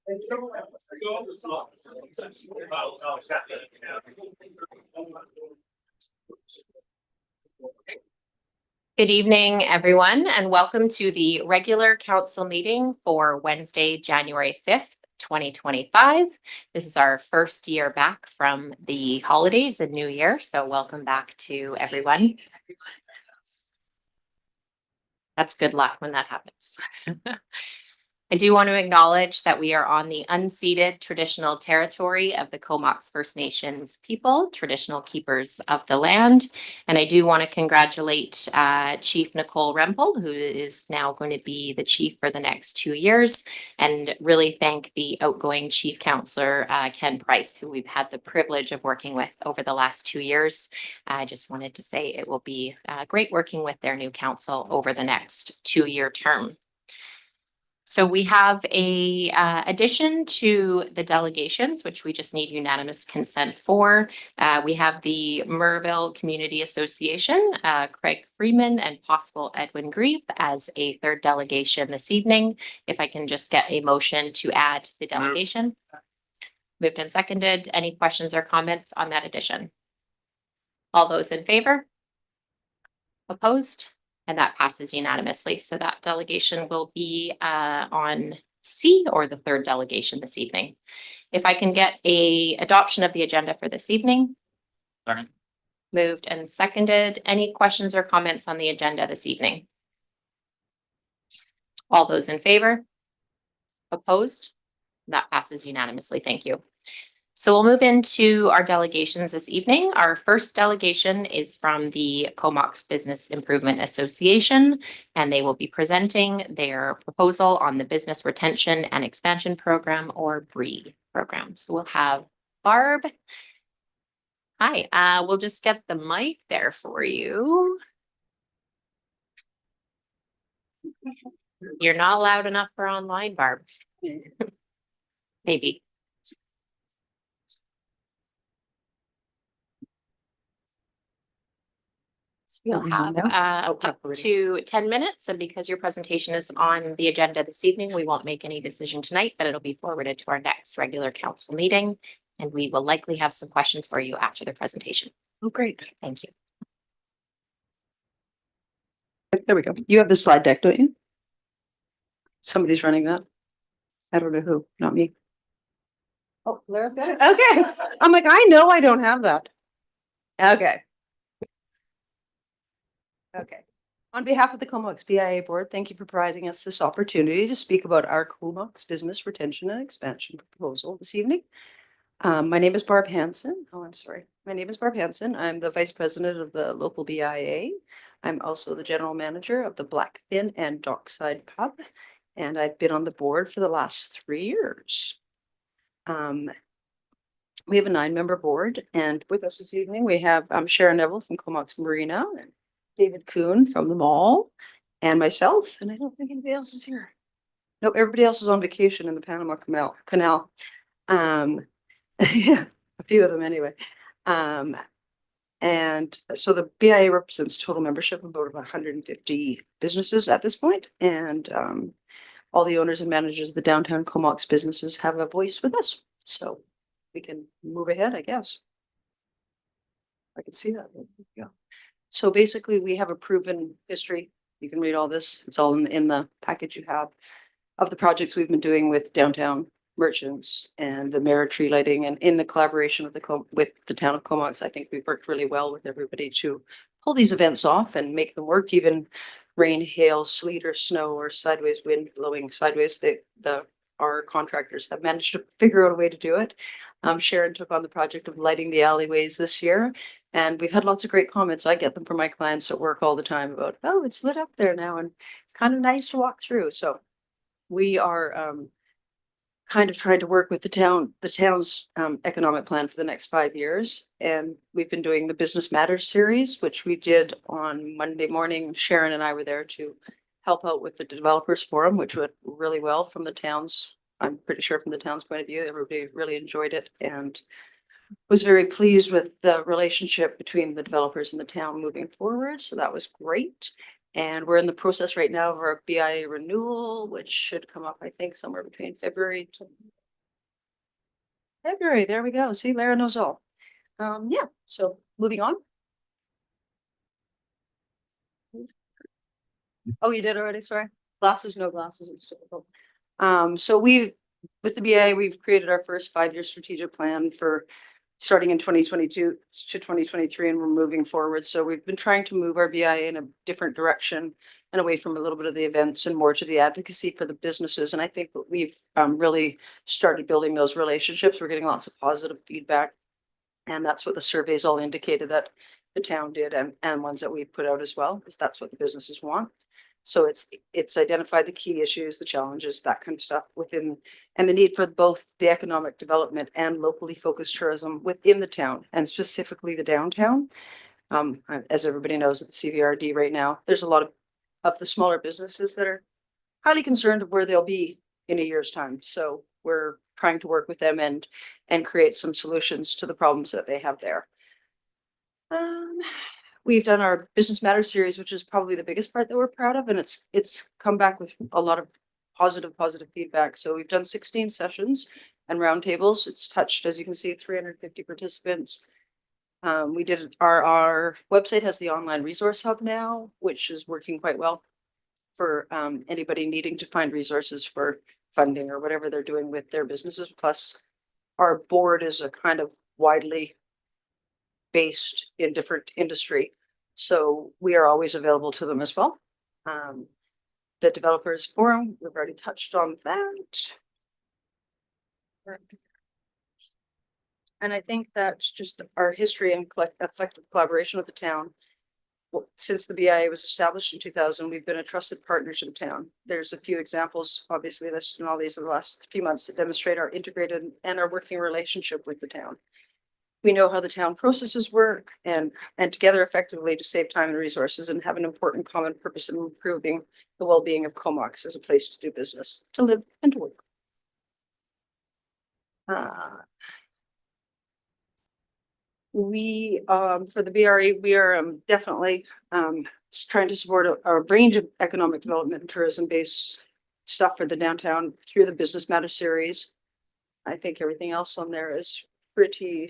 Good evening, everyone, and welcome to the regular council meeting for Wednesday, January 5th, 2025. This is our first year back from the holidays and New Year, so welcome back to everyone. That's good luck when that happens. I do want to acknowledge that we are on the unceded traditional territory of the Comox First Nations people, traditional keepers of the land. And I do want to congratulate Chief Nicole Rempel, who is now going to be the chief for the next 2 years, and really thank the outgoing Chief Counselor, Ken Price, who we've had the privilege of working with over the last 2 years. I just wanted to say it will be great working with their new council over the next 2-year term. So we have a addition to the delegations, which we just need unanimous consent for. We have the Murrayville Community Association, Craig Freeman, and possible Edwin Grieve as a third delegation this evening. If I can just get a motion to add the delegation. Moved and seconded. Any questions or comments on that addition? All those in favor? Opposed? And that passes unanimously. So that delegation will be on C, or the third delegation this evening. If I can get a adoption of the agenda for this evening. Second. Moved and seconded. Any questions or comments on the agenda this evening? All those in favor? Opposed? That passes unanimously. Thank you. So we'll move into our delegations this evening. Our first delegation is from the Comox Business Improvement Association, and they will be presenting their proposal on the Business Retention and Expansion Program, or BRE program. So we'll have Barb. Hi, we'll just get the mic there for you. You're not loud enough for online, Barb. Maybe. So you'll have up to 10 minutes, and because your presentation is on the agenda this evening, we won't make any decision tonight, but it'll be forwarded to our next regular council meeting, and we will likely have some questions for you after the presentation. Oh, great. Thank you. There we go. You have the slide deck, don't you? Somebody's running that. I don't know who, not me. Oh, Lara's got it. Okay. I'm like, I know I don't have that. Okay. Okay. On behalf of the Comox BIA board, thank you for providing us this opportunity to speak about our Comox Business Retention and Expansion proposal this evening. My name is Barb Hansen. Oh, I'm sorry. My name is Barb Hansen. I'm the vice president of the local BIA. I'm also the general manager of the Blackfin and Dockside Pub, and I've been on the board for the last 3 years. We have a 9-member board, and with us this evening, we have Sharon Neville from Comox Marina, and David Kuhn from the mall, and myself, and I don't think anybody else is here. No, everybody else is on vacation in the Panama Canal. Yeah, a few of them anyway. And so the BIA represents total membership of about 150 businesses at this point, and all the owners and managers of the downtown Comox businesses have a voice with us. So we can move ahead, I guess. I can see that. Yeah. So basically, we have a proven history. You can read all this. It's all in the package you have of the projects we've been doing with downtown merchants and the Mirror Tree Lighting, and in the collaboration with the town of Comox. I think we've worked really well with everybody to pull these events off and make them work, even rain, hail, sleet, or snow, or sideways wind blowing sideways. Our contractors have managed to figure out a way to do it. Sharon took on the project of lighting the alleyways this year, and we've had lots of great comments. I get them from my clients at work all the time about, oh, it's lit up there now, and it's kind of nice to walk through. So we are kind of trying to work with the town's economic plan for the next 5 years. And we've been doing the Business Matters series, which we did on Monday morning. Sharon and I were there to help out with the developers forum, which went really well from the town's, I'm pretty sure from the town's point of view. Everybody really enjoyed it and was very pleased with the relationship between the developers and the town moving forward. So that was great. And we're in the process right now of our BIA renewal, which should come up, I think, somewhere between February to February, there we go. See, Lara knows all. Yeah, so moving on. Oh, you did already, sorry. Glasses, no glasses, it's difficult. So with the BA, we've created our first 5-year strategic plan for starting in 2022 to 2023, and we're moving forward. So we've been trying to move our BIA in a different direction and away from a little bit of the events and more to the advocacy for the businesses. And I think that we've really started building those relationships. We're getting lots of positive feedback. And that's what the surveys all indicated that the town did, and ones that we put out as well, because that's what the businesses want. So it's identified the key issues, the challenges, that kind of stuff within, and the need for both the economic development and locally focused tourism within the town, and specifically the downtown. As everybody knows, at the CVRD right now, there's a lot of the smaller businesses that are highly concerned of where they'll be in a year's time. So we're trying to work with them and create some solutions to the problems that they have there. We've done our Business Matters series, which is probably the biggest part that we're proud of, and it's come back with a lot of positive feedback. So we've done 16 sessions and roundtables. It's touched, as you can see, 350 participants. We did our website has the online resource hub now, which is working quite well for anybody needing to find resources for funding or whatever they're doing with their businesses. Plus, our board is a kind of widely based in different industry, so we are always available to them as well. The developers forum, we've already touched on that. And I think that's just our history and effective collaboration with the town. Since the BIA was established in 2000, we've been a trusted partner to the town. There's a few examples, obviously listed in all these in the last few months, that demonstrate our integrated and our working relationship with the town. We know how the town processes work and together effectively to save time and resources, and have an important common purpose in improving the well-being of Comox as a place to do business, to live and to work. We, for the BRE, we are definitely trying to support a range of economic development and tourism-based stuff for the downtown through the Business Matter series. I think everything else on there is pretty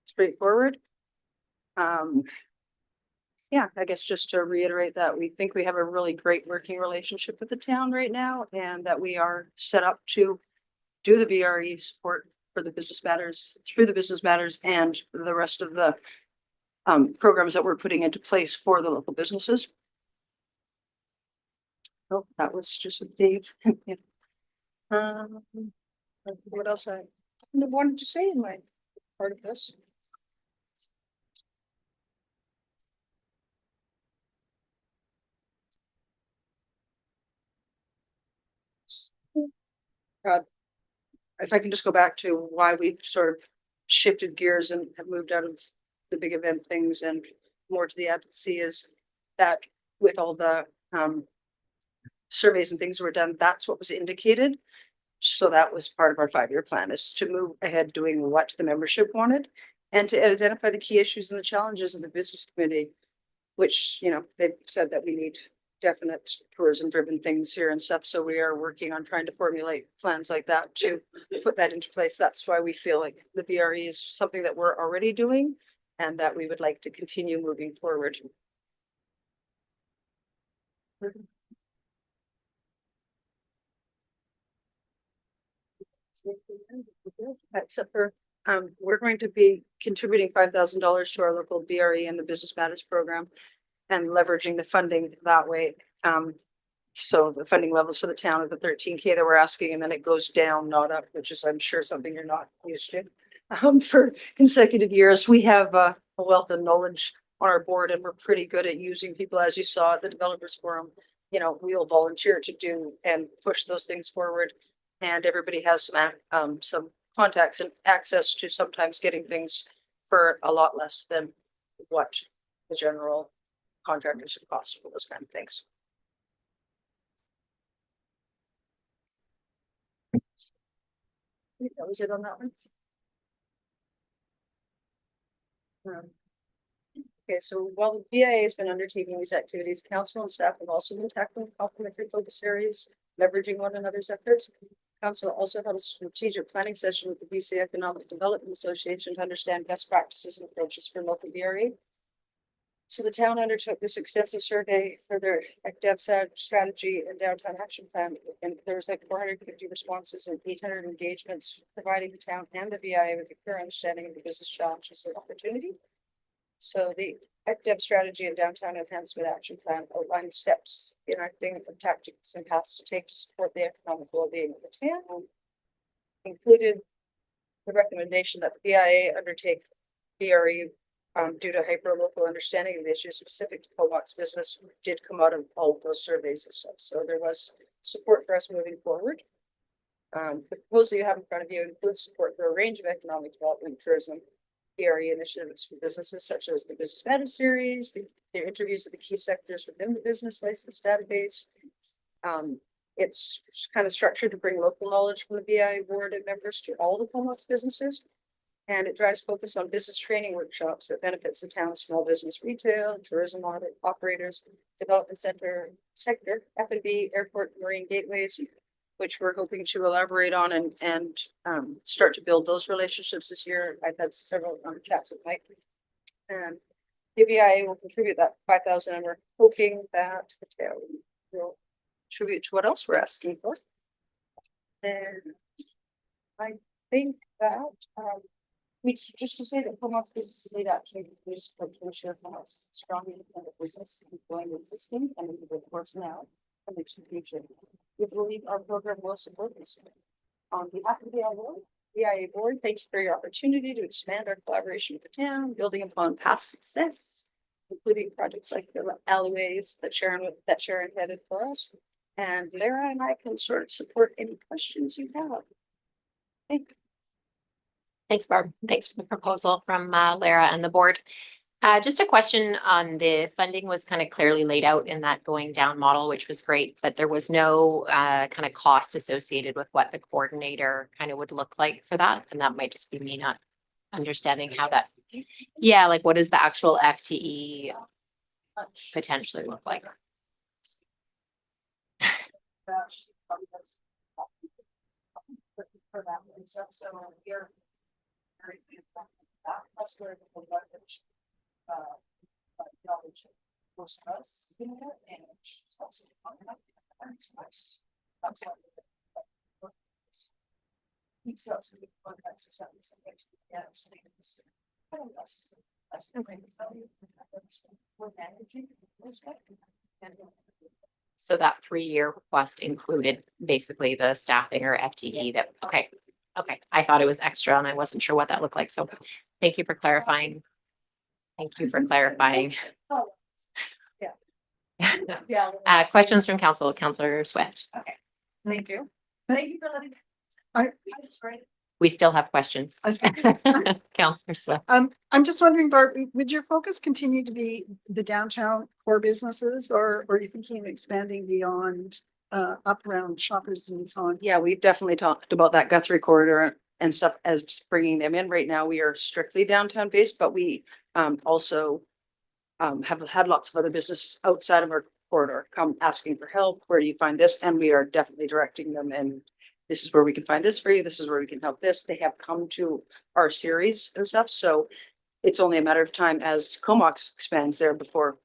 straightforward. Yeah, I guess just to reiterate that we think we have a really great working relationship with the town right now, and that we are set up to do the BRE support for the Business Matters, through the Business Matters and the rest of the programs that we're putting into place for the local businesses. Oh, that was just with Dave. What else I wanted to say in my part of this? If I can just go back to why we've sort of shifted gears and have moved out of the big event things and more to the advocacy, is that with all the surveys and things that were done, that's what was indicated. So that was part of our 5-year plan, is to move ahead doing what the membership wanted and to identify the key issues and the challenges of the business community, which, you know, they've said that we need definite tourism driven things here and stuff. So we are working on trying to formulate plans like that to put that into place. That's why we feel like the BRE is something that we're already doing and that we would like to continue moving forward. Except for, we're going to be contributing $5,000 to our local BRE and the Business Matters program and leveraging the funding that way. So the funding levels for the town are the 13K that we're asking, and then it goes down, not up, which is, I'm sure, something you're not used to. For consecutive years, we have a wealth of knowledge on our board, and we're pretty good at using people, as you saw at the developers forum. You know, we'll volunteer to do and push those things forward. And everybody has some contacts and access to sometimes getting things for a lot less than what the general contractors should cost for those kind of things. I think that was it on that one. Okay, so while the BIA has been undertaking these activities, council and staff have also been tackling complementary focus areas, leveraging one another's efforts. Council also held a strategic planning session with the BC Economic Development Association to understand best practices and approaches for local BRE. So the town undertook this extensive survey for their ECDEV strategy and downtown action plan, and there was like 450 responses and 800 engagements, providing the town and the BIA with a clear understanding of the business challenges and opportunity. So the ECDEV strategy and downtown enhancement action plan outlined steps in our thing of tactics and paths to take to support the economic well-being of the town. Included the recommendation that the BIA undertake BRE due to hyper-local understanding of the issues specific to Comox business did come out of all of those surveys and stuff. So there was support for us moving forward. The proposal you have in front of you includes support for a range of economic development, tourism, BRE initiatives for businesses such as the Business Matter Series, the interviews of the key sectors within the business license database. It's kind of structured to bring local knowledge from the BIA board and members to all the Comox businesses. And it drives focus on business training workshops that benefits the town's small business, retail, tourism operators, development sector, F&B, airport, marine gateways, which we're hoping to elaborate on and start to build those relationships this year. I've had several chats with Mike. And the BIA will contribute that 5,000, and we're hoping that the town will contribute to what else we're asking for. And I think that which just to say that Comox business lead action is support to ensure Comox is a strong independent business, employing existing and the workforce now and into the future. We believe our program will support this. On behalf of the BIA board, thank you for your opportunity to expand our collaboration with the town, building upon past success, including projects like the alleyways that Sharon headed for us. And Lara and I can sort of support any questions you have. Thank you. Thanks, Barb. Thanks for the proposal from Lara and the board. Just a question on the funding was kind of clearly laid out in that going down model, which was great, but there was no kind of cost associated with what the coordinator kind of would look like for that. And that might just be me not understanding how that, yeah, like what does the actual FTE potentially look like? That's where the leverage knowledge most of us in there, and it's also that's why he's got some good contacts and stuff. Yeah, so that's the way to tell you we're managing this way. So that 3-year request included basically the staffing or FTE that, okay. Okay, I thought it was extra and I wasn't sure what that looked like. So thank you for clarifying. Thank you for clarifying. Yeah. Questions from council, Councillor Swift. Okay, thank you. Thank you for letting. We still have questions. Councillor Swift. I'm just wondering, Barb, would your focus continue to be the downtown core businesses, or are you thinking of expanding beyond up around Shoppers and so on? Yeah, we've definitely talked about that Guthrie corridor and stuff as bringing them in. Right now, we are strictly downtown based, but we also have had lots of other businesses outside of our corridor come asking for help. Where do you find this? And we are definitely directing them. And this is where we can find this for you. This is where we can help this. They have come to our series and stuff. So it's only a matter of time as Comox expands there before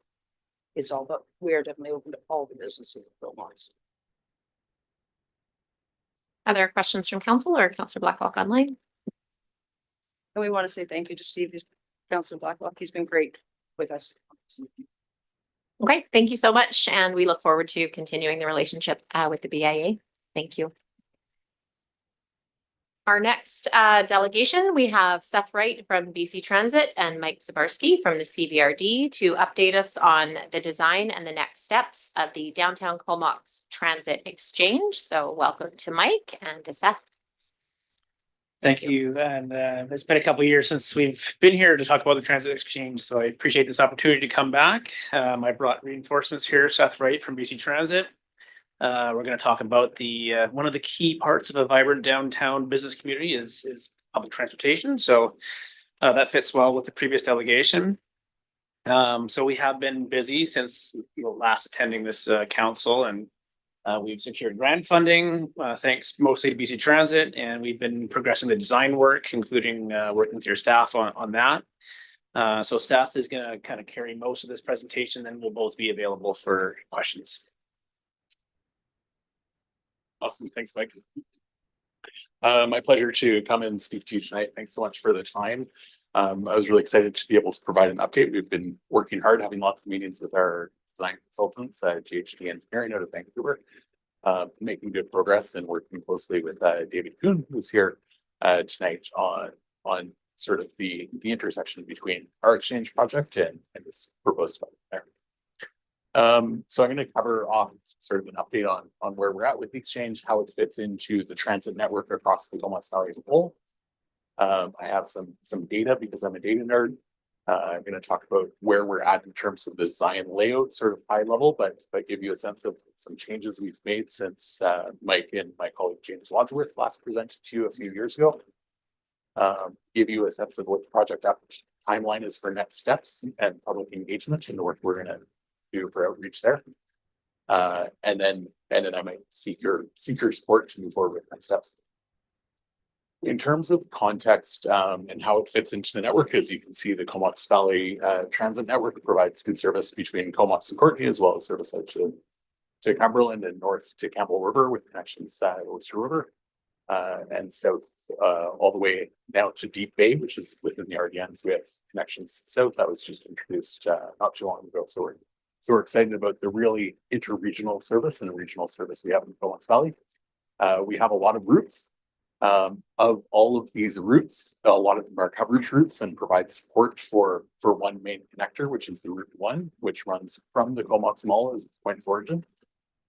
it's all, but we are definitely open to all the businesses of Comox. Other questions from council or Councillor Blacklock online? And we want to say thank you to Steve, Councillor Blacklock. He's been great with us. Okay, thank you so much. And we look forward to continuing the relationship with the BIA. Thank you. Our next delegation, we have Seth Wright from BC Transit and Mike Zabarski from the CVRD to update us on the design and the next steps of the Downtown Comox Transit Exchange. So welcome to Mike and to Seth. Thank you. And it's been a couple of years since we've been here to talk about the Transit Exchange. So I appreciate this opportunity to come back. I brought reinforcements here, Seth Wright from BC Transit. We're going to talk about the one of the key parts of a vibrant downtown business community is public transportation. So that fits well with the previous delegation. So we have been busy since last attending this council, and We've secured grant funding, thanks mostly to BC Transit, and we've been progressing the design work, including working with your staff on that. So Seth is gonna kind of carry most of this presentation, then we'll both be available for questions. Awesome. Thanks, Mike. My pleasure to come and speak to you tonight. Thanks so much for the time. I was really excited to be able to provide an update. We've been working hard, having lots of meetings with our design consultants, GHD Engineering out of Vancouver, making good progress and working closely with David Kuhn, who's here tonight on sort of the intersection between our exchange project and this proposed project there. So I'm going to cover off sort of an update on where we're at with the exchange, how it fits into the transit network across the Comox Valley as a whole. I have some data because I'm a data nerd. I'm going to talk about where we're at in terms of the design layout, sort of high level, but give you a sense of some changes we've made since Mike and my colleague James Wadsworth last presented to you a few years ago. Give you a sense of what the project timeline is for next steps and public engagement and the work we're going to do for outreach there. And then I might seek your support to move forward with next steps. In terms of context and how it fits into the network, as you can see, the Comox Valley Transit Network provides good service between Comox and Courtenay, as well as service out to Cumberland and north to Campbell River with connections Oyster River and south all the way now to Deep Bay, which is within the RDNs. We have connections south that was just introduced not too long ago. So we're excited about the really interregional service and the regional service we have in Comox Valley. We have a lot of routes. Of all of these routes, a lot of them are coverage routes and provide support for one main connector, which is the Route 1, which runs from the Comox Mall as its point of origin,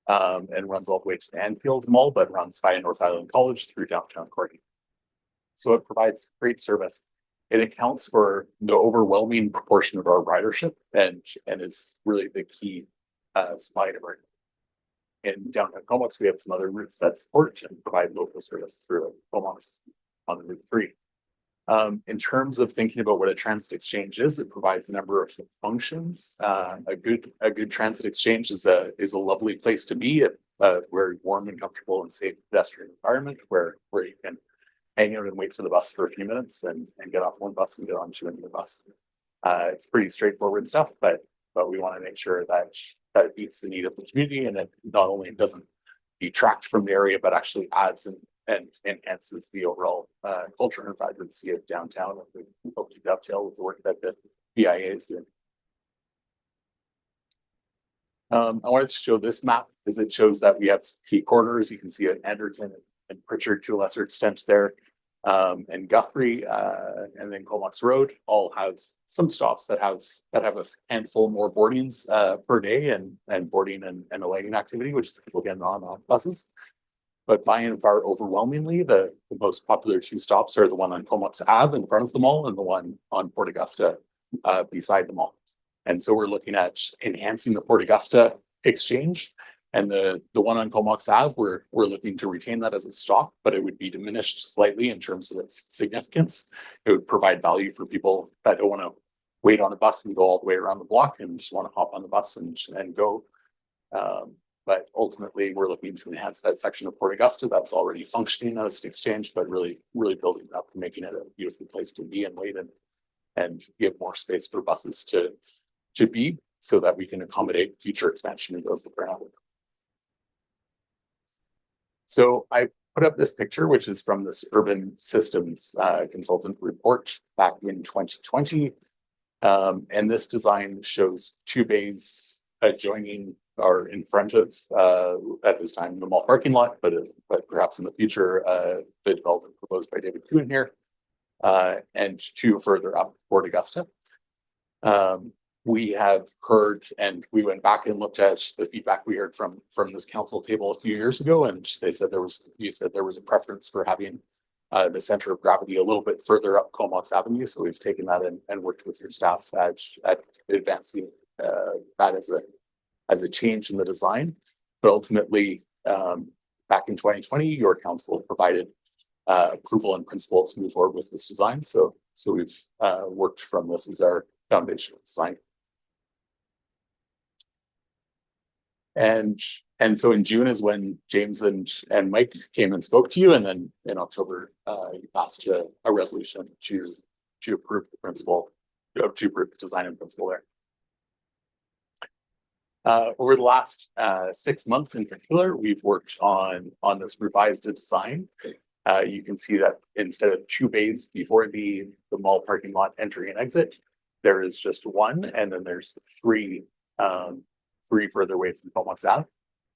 and runs all the way to the Anfield Mall, but runs via North Island College through downtown Courtenay. So it provides great service. It accounts for the overwhelming proportion of our ridership and is really the key supply network. In downtown Comox, we have some other routes that support and provide local service through Comox on the Route 3. In terms of thinking about what a transit exchange is, it provides a number of functions. A good transit exchange is a lovely place to be, a very warm and comfortable and safe pedestrian environment where you can hang out and wait for the bus for a few minutes and get off one bus and get onto another bus. It's pretty straightforward stuff, but we want to make sure that it meets the need of the community and it not only doesn't detract from the area, but actually adds and enhances the overall culture and vibrancy of downtown. And we hope to dovetail with the work that the BIA is doing. I wanted to show this map because it shows that we have key corridors. You can see it, Anderton and Pritchard to a lesser extent there, and Guthrie, and then Comox Road all have some stops that have a handful more boardings per day and boarding and alighting activity, which is people getting on buses. But by and far, overwhelmingly, the most popular two stops are the one on Comox Ave in front of the mall and the one on Port Augusta beside the mall. And so we're looking at enhancing the Port Augusta exchange. And the one on Comox Ave, we're looking to retain that as a stop, but it would be diminished slightly in terms of its significance. It would provide value for people that don't want to wait on a bus and go all the way around the block and just want to hop on the bus and go. But ultimately, we're looking to enhance that section of Port Augusta that's already functioning as an exchange, but really building it up and making it a beautiful place to be and wait and give more space for buses to be so that we can accommodate future expansion and growth of our network. So I put up this picture, which is from this Urban Systems consultant report back in 2020. And this design shows two bays adjoining or in front of, at this time, the mall parking lot, but perhaps in the future, the development proposed by David Kuhn here, and two further up Port Augusta. We have heard, and we went back and looked at the feedback we heard from this council table a few years ago, and they said you said there was a preference for having the center of gravity a little bit further up Comox Avenue. So we've taken that and worked with your staff at advancing that as a change in the design. But ultimately, back in 2020, your council provided approval in principle to move forward with this design. So we've worked from this as our foundational design. And so in June is when James and Mike came and spoke to you, and then in October, you passed a resolution to approve the principle, to approve the design and principle there. Over the last 6 months in particular, we've worked on this revised design. You can see that instead of 2 bays before the mall parking lot entry and exit, there is just 1, and then there's 3 further away from Comox Ave.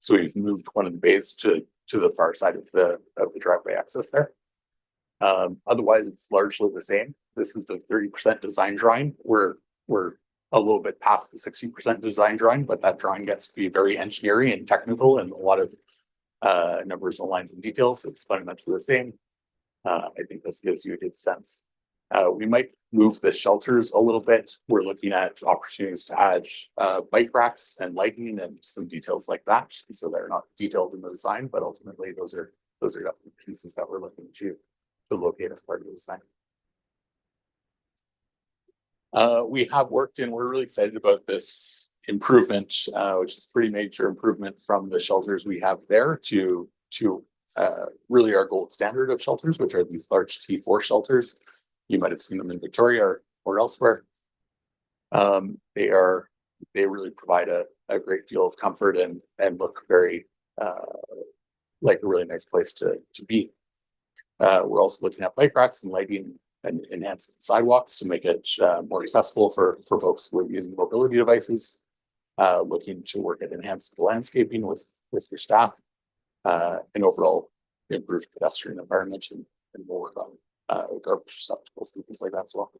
So we've moved one of the bays to the far side of the driveway access there. Otherwise, it's largely the same. This is the 30% design drawing. We're a little bit past the 60% design drawing, but that drawing gets to be very engineering and technical and a lot of numbers and lines and details. It's fundamentally the same. I think this gives you a good sense. We might move the shelters a little bit. We're looking at opportunities to add bike racks and lighting and some details like that. So they're not detailed in the design, but ultimately those are definitely pieces that we're looking to locate as part of the design. We have worked and we're really excited about this improvement, which is pretty major improvement from the shelters we have there to really our gold standard of shelters, which are these large T4 shelters. You might have seen them in Victoria or elsewhere. They really provide a great deal of comfort and look very like a really nice place to be. We're also looking at bike racks and lighting and enhancing sidewalks to make it more accessible for folks who are using mobility devices. Looking to work at enhance the landscaping with your staff and overall improve pedestrian environment and we'll work on garbage receptacles and things like that as well.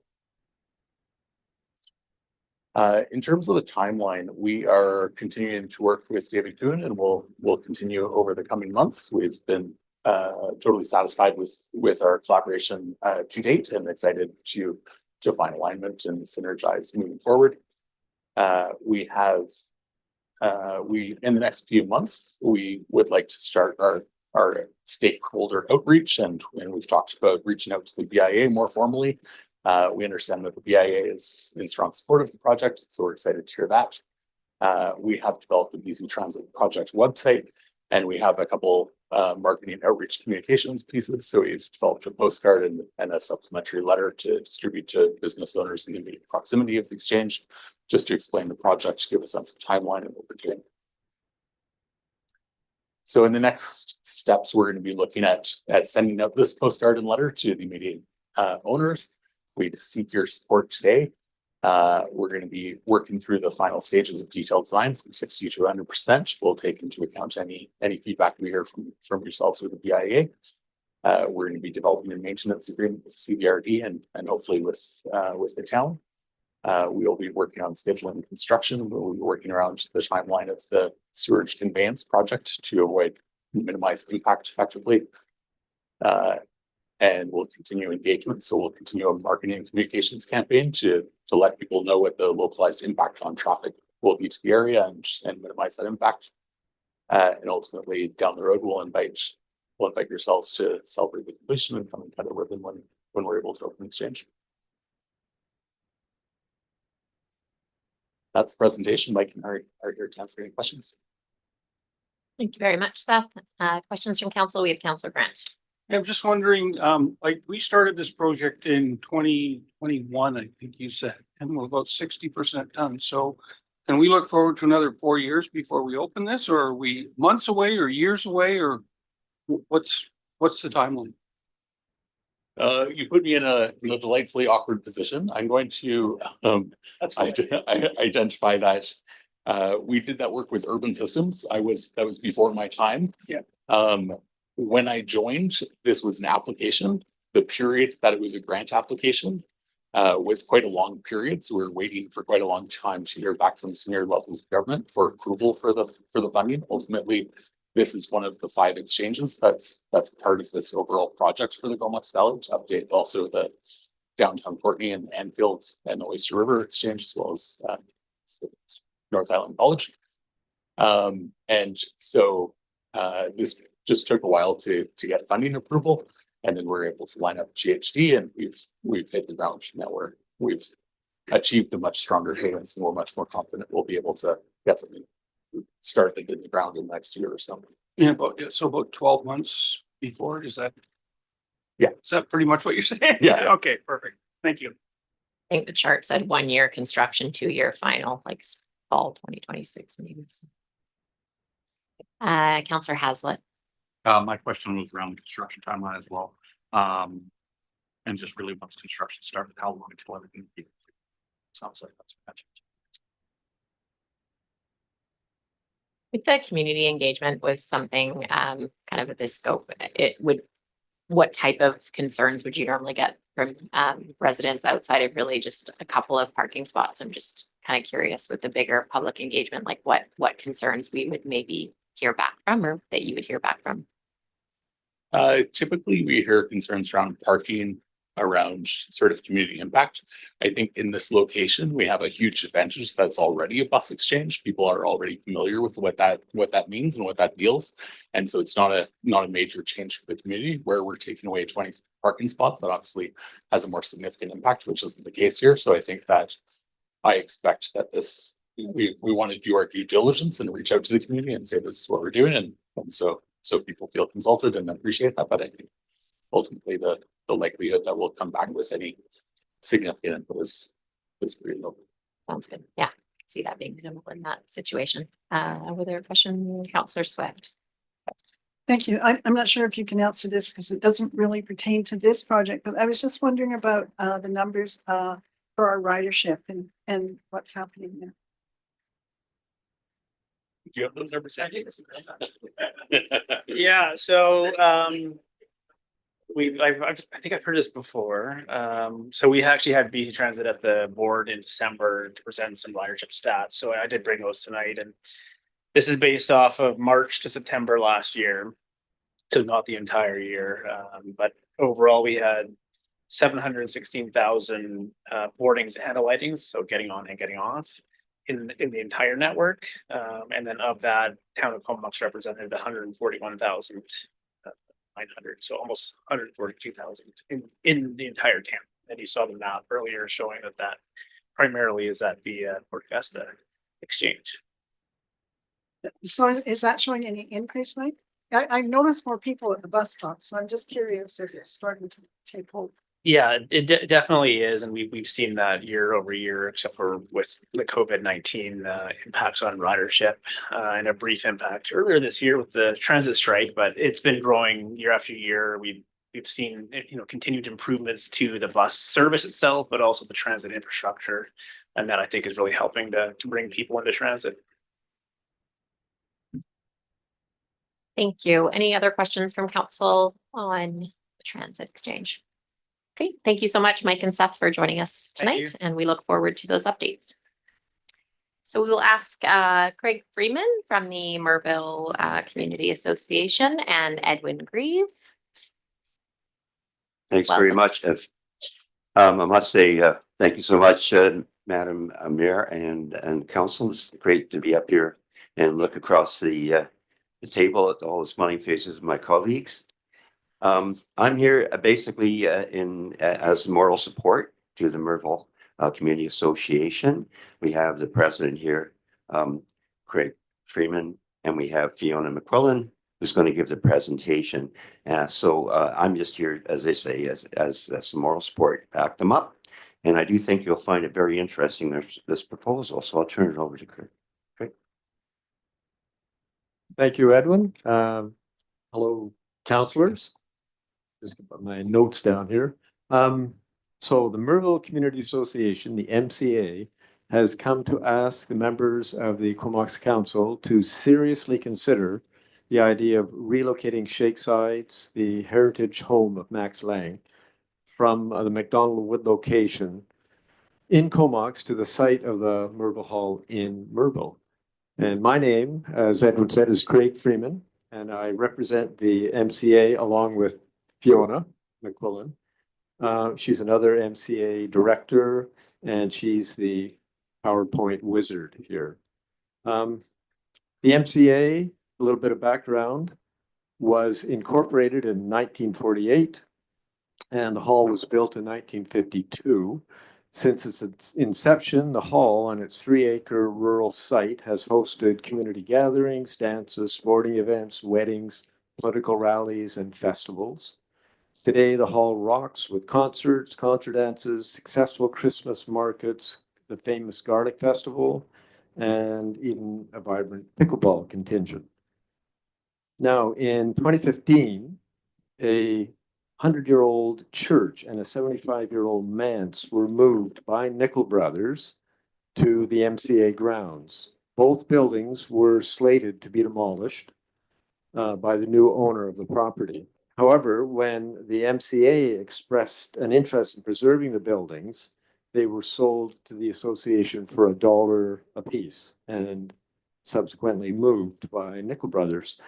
In terms of the timeline, we are continuing to work with David Kuhn and we'll continue over the coming months. We've been totally satisfied with our collaboration to date and excited to find alignment and synergize moving forward. We in the next few months, we would like to start our stakeholder outreach and we've talked about reaching out to the BIA more formally. We understand that the BIA is in strong support of the project, so we're excited to hear that. We have developed the BC Transit project website and we have a couple marketing outreach communications pieces. So we've developed a postcard and a supplementary letter to distribute to business owners in the immediate proximity of the exchange, just to explain the project, give a sense of timeline and what we're doing. So in the next steps, we're going to be looking at sending out this postcard and letter to the immediate owners. We seek your support today. We're going to be working through the final stages of detailed design from 60 to 100%. We'll take into account any feedback we hear from yourselves with the BIA. We're going to be developing a maintenance agreement with CBRD and hopefully with the town. We will be working on scheduling construction. We'll be working around the timeline of the sewage conveyance project to minimize impact effectively. And we'll continue engagement. So we'll continue a marketing and communications campaign to let people know what the localized impact on traffic will be to the area and minimize that impact. And ultimately down the road, we'll invite yourselves to celebrate the completion and come and cut a ribbon when we're able to open exchange. That's the presentation. Mike and Harry are here to answer any questions. Thank you very much, Seth. Questions from council? We have Councillor Grant. I'm just wondering, like we started this project in 2021, I think you said, and we're about 60% done. So can we look forward to another 4 years before we open this, or are we months away or years away, or what's the timeline? You put me in a delightfully awkward position. I'm going to That's fine. identify that we did that work with Urban Systems. That was before my time. Yeah. When I joined, this was an application. The period that it was a grant application was quite a long period. So we were waiting for quite a long time to hear back from senior levels of government for approval for the funding. Ultimately, this is one of the 5 exchanges that's part of this overall project for the Comox Valley to update also the downtown Courtenay and Anfield and the Oyster River exchange, as well as North Island College. And so this just took a while to get funding approval, and then we're able to line up GHD, and we've hit the ground now where we've achieved a much stronger clearance, and we're much more confident we'll be able to get something start to get the ground in the next year or so. Yeah, about 12 months before, is that? Yeah. Is that pretty much what you're saying? Yeah. Okay, perfect. Thank you. I think the chart said 1 year construction, 2 year final, like fall 2026 maybe. Counselor Hazlet. My question was around the construction timeline as well. And just really once construction started, how long until everything? Sounds like that's. If the community engagement was something kind of at this scope, what type of concerns would you normally get from residents outside of really just a couple of parking spots? I'm just kind of curious with the bigger public engagement, like what concerns we would maybe hear back from or that you would hear back from? Typically we hear concerns around parking, around sort of community impact. I think in this location, we have a huge advantage that's already a bus exchange. People are already familiar with what that means and what that feels. And so it's not a major change for the community where we're taking away 20 parking spots. That obviously has a more significant impact, which isn't the case here. So I think that I expect that we want to do our due diligence and reach out to the community and say, this is what we're doing. And so people feel consulted and appreciate that. But I think ultimately the likelihood that we'll come back with any significant input is pretty low. Sounds good. Yeah, I can see that being minimal in that situation. Were there a question, Counselor Swift? Thank you. I'm not sure if you can answer this because it doesn't really pertain to this project, but I was just wondering about the numbers for our ridership and what's happening there. Do you have those numbers? Yeah, so I think I've heard this before. So we actually had BC Transit at the board in December to present some ridership stats. So I did bring those tonight, and this is based off of March to September last year. So not the entire year, but overall we had 716,000 boardings and alightings, so getting on and getting off in the entire network. And then of that, Town of Comox represented 141,900, so almost 142,000 in the entire town. And you saw the map earlier showing that primarily is at the Port Vesta exchange. So is that showing any increase, Mike? I noticed more people at the bus stop, so I'm just curious if it's starting to take hold. Yeah, it definitely is, and we've seen that year over year, except for with the COVID-19 impacts on ridership and a brief impact earlier this year with the transit strike. But it's been growing year after year. We've seen continued improvements to the bus service itself, but also the transit infrastructure, and that I think is really helping to bring people into transit. Thank you. Any other questions from council on the transit exchange? Okay, thank you so much, Mike and Seth, for joining us Thank tonight, and we look forward to those updates. So we will ask Craig Freeman from the Merville Community Association and Edwin Grieve. Thanks very much. I must say, thank you so much, Madam Mayor and Council. It's great to be up here and look across the table at all the smiling faces of my colleagues. I'm here basically as moral support to the Merville Community Association. We have the president here, Craig Freeman, and we have Fiona McQuillan, who's going to give the presentation. So I'm just here, as they say, as some moral support, back them up. And I do think you'll find it very interesting, this proposal. So I'll turn it over to Craig. Thank you, Edwin. Hello, councillors. Just put my notes down here. So the Merville Community Association, the MCA, has come to ask the members of the Comox Council to seriously consider the idea of relocating Shakesides, the heritage home of Max Lang, from the McDonald Wood location in Comox to the site of the Merville Hall in Merville. And my name, as Edward said, is Craig Freeman, and I represent the MCA along with Fiona McQuillan. She's another MCA director, and she's the PowerPoint wizard here. The MCA, a little bit of background, was incorporated in 1948, and the hall was built in 1952. Since its inception, the hall on its 3-acre rural site has hosted community gatherings, dances, sporting events, weddings, political rallies, and festivals. Today, the hall rocks with concerts, contra dances, successful Christmas markets, the famous Garlic Festival, and even a vibrant pickleball contingent. Now, in 2015, a 100-year-old church and a 75-year-old manse were moved by Nickel Brothers to the MCA grounds. Both buildings were slated to be demolished by the new owner of the property. However, when the MCA expressed an interest in preserving the buildings, they were sold to the association for $1 apiece and subsequently moved by Nickel Brothers.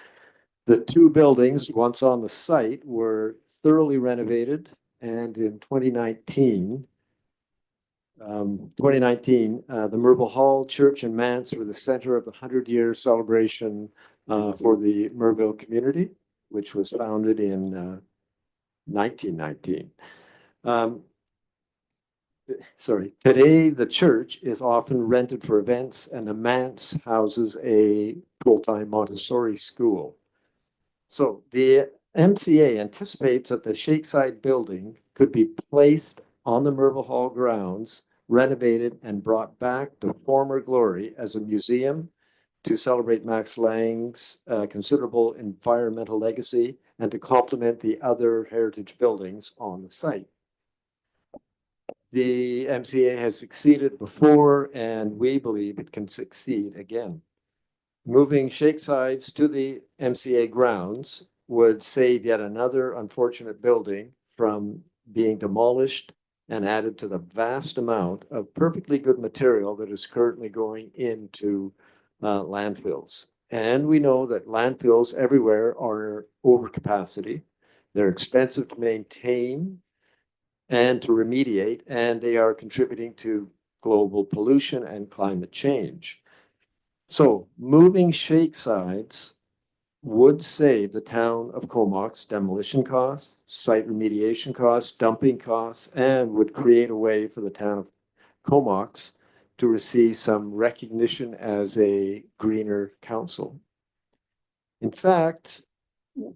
The two buildings, once on the site, were thoroughly renovated, and in 2019, the Merville Hall Church and Manse were the center of the 100-year celebration for the Merville community, which was founded in 1919. Today the church is often rented for events, and the manse houses a full-time Montessori school. So the MCA anticipates that the Shakeside building could be placed on the Merville Hall grounds, renovated and brought back to former glory as a museum to celebrate Max Lang's considerable environmental legacy and to complement the other heritage buildings on the site. The MCA has succeeded before, and we believe it can succeed again. Moving Shakesides to the MCA grounds would save yet another unfortunate building from being demolished and added to the vast amount of perfectly good material that is currently going into landfills. And we know that landfills everywhere are over capacity. They're expensive to maintain and to remediate, and they are contributing to global pollution and climate change. So moving Shakesides would save the town of Comox demolition costs, site remediation costs, dumping costs, and would create a way for the town of Comox to receive some recognition as a greener council. In fact,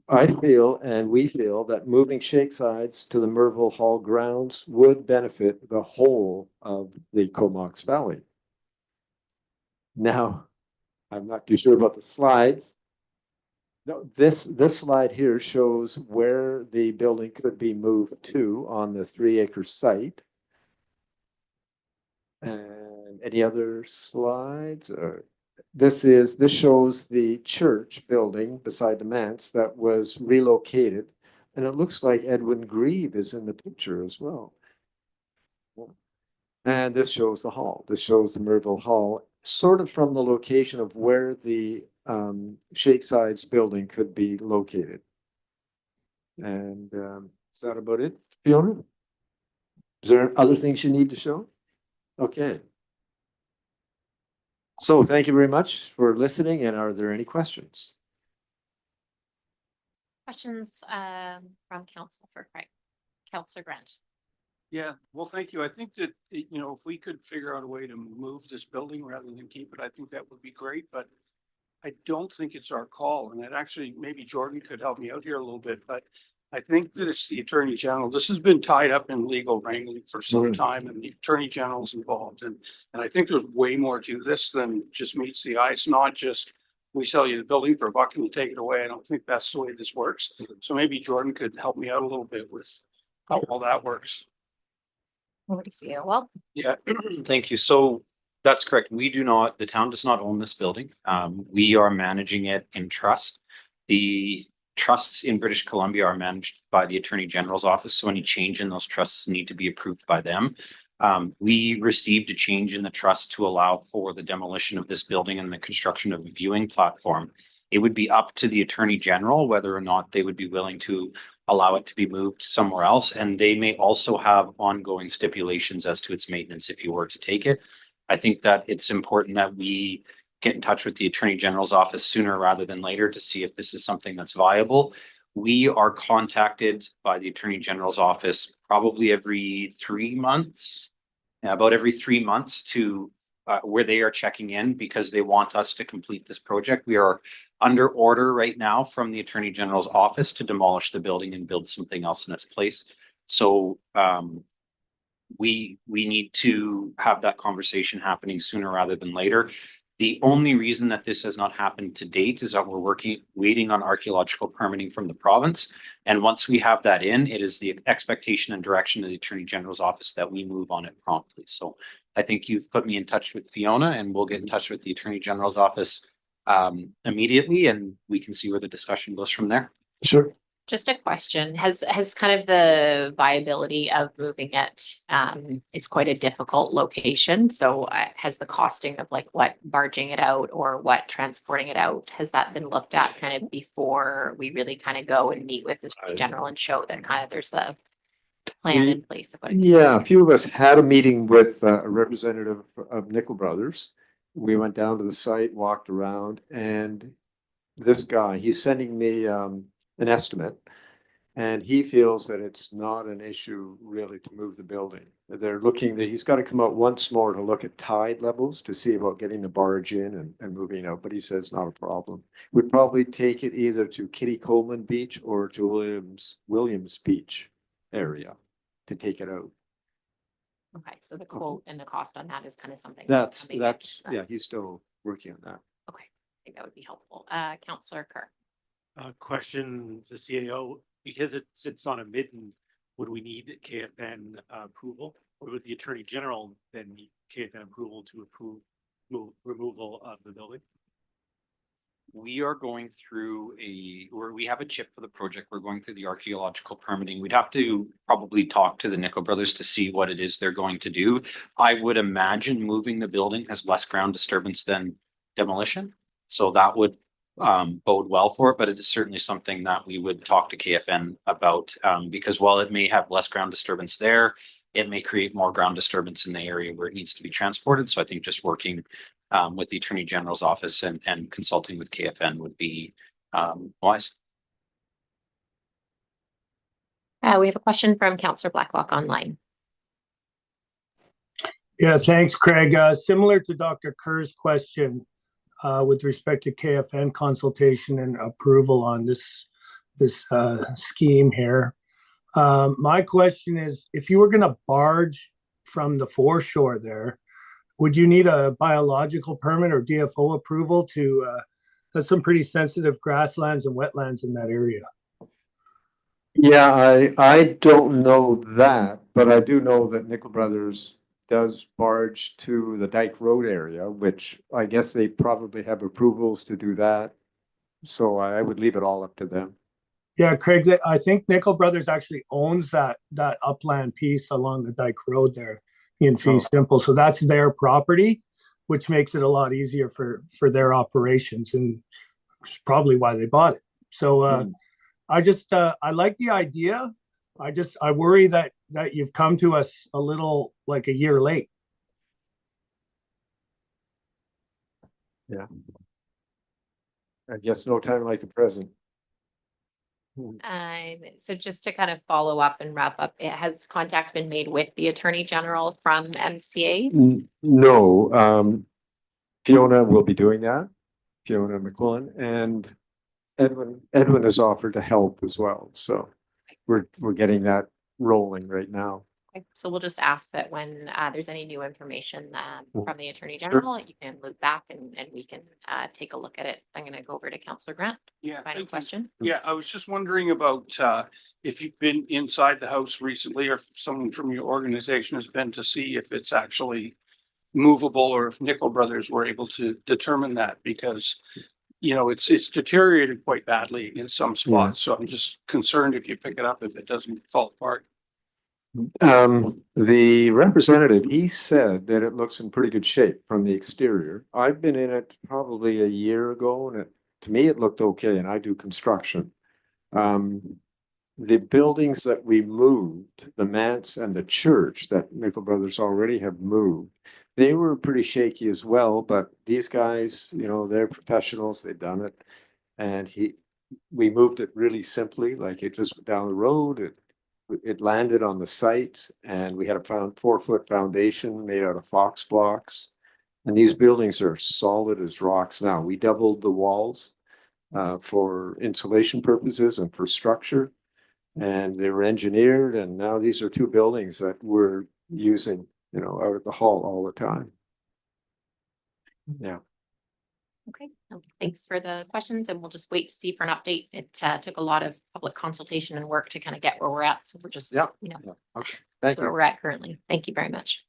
I feel and we feel that moving Shakesides to the Merville Hall grounds would benefit the whole of the Comox Valley. Now, I'm not too sure about the slides. No, this slide here shows where the building could be moved to on the 3-acre site. And any other slides? Or this shows the church building beside the manse that was relocated, and it looks like Edwin Grieve is in the picture as well. And this shows the hall. This shows the Merville Hall, sort of from the location of where the Shakesides building could be located. And is that about it, Fiona? Is there other things you need to show? Okay. So thank you very much for listening. And are there any questions? Questions from council for Craig? Councillor Grant. Yeah, well, thank you. I think that, you know, if we could figure out a way to move this building rather than keep it, I think that would be great, but I don't think it's our call. And it actually, maybe Jordan could help me out here a little bit, but I think that it's the Attorney General. This has been tied up in legal wrangling for some time, and the Attorney General's involved. And I think there's way more to this than just meets the eye. It's not just we sell you the building for $1 and you take it away. I don't think that's the way this works. So maybe Jordan could help me out a little bit with how all that works. What do you see? Well, Yeah, thank you. So that's correct. The town does not own this building. We are managing it in trust. The trusts in British Columbia are managed by the Attorney General's office. So any change in those trusts need to be approved by them. We received a change in the trust to allow for the demolition of this building and the construction of a viewing platform. It would be up to the Attorney General whether or not they would be willing to allow it to be moved somewhere else. And they may also have ongoing stipulations as to its maintenance if you were to take it. I think that it's important that we get in touch with the Attorney General's office sooner rather than later to see if this is something that's viable. We are contacted by the Attorney General's office probably every 3 months about every 3 months to where they are checking in because they want us to complete this project. We are under order right now from the Attorney General's office to demolish the building and build something else in its place. So we need to have that conversation happening sooner rather than later. The only reason that this has not happened to date is that we're waiting on archaeological permitting from the province. And once we have that in, it is the expectation and direction of the Attorney General's office that we move on it promptly. So I think you've put me in touch with Fiona, and we'll get in touch with the Attorney General's office immediately, and we can see where the discussion goes from there. Sure. Just a question, has kind of the viability of moving it, it's quite a difficult location, so has the costing of like what barging it out or what transporting it out, has that been looked at kind of before we really kind of go and meet with the Attorney General and show that kind of there's the plan in place of what? Yeah, a few of us had a meeting with a representative of Nickel Brothers. We went down to the site, walked around, and this guy, he's sending me an estimate. And he feels that it's not an issue really to move the building. They're looking that he's got to come out once more to look at tide levels to see about getting the barge in and moving out. But he says not a problem. We'd probably take it either to Kitty Coleman Beach or to Williams Beach area to take it out. Okay, so the quote and the cost on that is kind of something. That's, coming in. yeah, he's still working on that. Okay, I think that would be helpful. Councillor Kerr. Question the CAO, because it sits on a midden, would we need KFN approval? Or would the Attorney General then need KFN approval to approve removal of the building? We are going through we have a chip for the project. We're going through the archaeological permitting. We'd have to probably talk to the Nickel Brothers to see what it is they're going to do. I would imagine moving the building has less ground disturbance than demolition. So that would bode well for it, but it is certainly something that we would talk to KFN about because while it may have less ground disturbance there, it may create more ground disturbance in the area where it needs to be transported. So I think just working with the Attorney General's office and consulting with KFN would be wise. We have a question from Councillor Blacklock online. Yeah, thanks, Craig. Similar to Dr. Kerr's question, with respect to KFN consultation and approval on this scheme here. My question is, if you were going to barge from the foreshore there, would you need a biological permit or DFO approval to, that's some pretty sensitive grasslands and wetlands in that area? Yeah, I don't know that, but I do know that Nickel Brothers does barge to the Dyke Road area, which I guess they probably have approvals to do that. So I would leave it all up to them. Yeah, Craig, I think Nickel Brothers actually owns that upland piece along the Dyke Road there in fee simple. So that's their property, which makes it a lot easier for their operations, and it's probably why they bought it. So I like the idea. I worry that you've come to us a little like a year late. Yeah. I guess no time like the present. So just to kind of follow up and wrap up, has contact been made with the Attorney General from MCA? No, Fiona will be doing that. Fiona McQuillan, and Edwin has offered to help as well. So we're getting that rolling right now. Okay, so we'll just ask that when there's any new information from the Attorney General, you can loop back and we can take a look at it. I'm going to go over to Councillor Grant. Yeah. Final question. Yeah, I was just wondering about if you've been inside the house recently, or if someone from your organization has been to see if it's actually movable, or if Nickel Brothers were able to determine that, because you know, it's deteriorated quite badly in some spots. So I'm just concerned if you pick it up, if it doesn't fall apart. The representative, he said that it looks in pretty good shape from the exterior. I've been in it probably a year ago, and to me, it looked okay, and I do construction. The buildings that we moved, the manse and the church that Nickel Brothers already have moved, they were pretty shaky as well, but these guys, you know, they're professionals, they've done it. And we moved it really simply, like it just went down the road. it landed on the site and we had a 4-foot foundation made out of Fox blocks. And these buildings are solid as rocks now. We doubled the walls for insulation purposes and for structure. And they were engineered, and now these are two buildings that we're using, out at the hall all the time. Yeah. Okay, thanks for the questions, and we'll just wait to see for an update. It took a lot of public consultation and work to kind of get where we're at, so we're just, Yeah. you know, Okay. that's Thank where you. we're at currently. Thank you very much.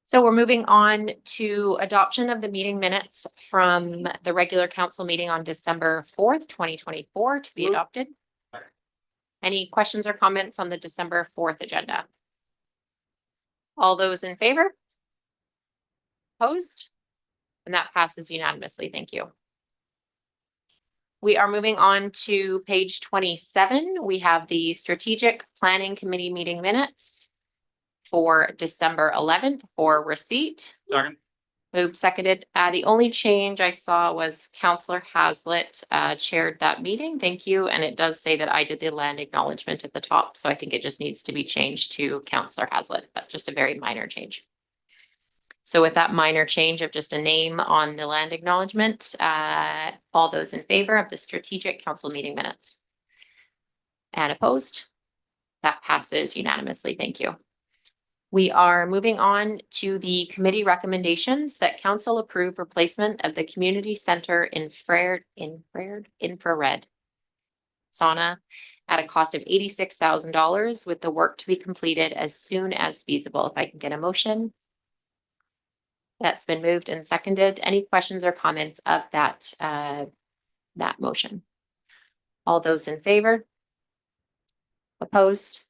So we're moving on to adoption of the meeting minutes from the regular council meeting on December 4th, 2024 to be adopted. Any questions or comments on the December 4th agenda? All those in favor? Opposed? And that passes unanimously. Thank you. We are moving on to page 27. We have the Strategic Planning Committee meeting minutes for December 11th for receipt. Second. Moved, seconded. The only change I saw was Councillor Hazlitt chaired that meeting. Thank you. And it does say that I did the land acknowledgement at the top. So I think it just needs to be changed to Councillor Hazlitt, but just a very minor change. So with that minor change of just a name on the land acknowledgement, all those in favor of the strategic council meeting minutes? And opposed? That passes unanimously. Thank you. We are moving on to the committee recommendations that council approve replacement of the community center infrared sauna at a cost of $86,000 with the work to be completed as soon as feasible. If I can get a motion. That's been moved and seconded. Any questions or comments of that motion? All those in favor? Opposed?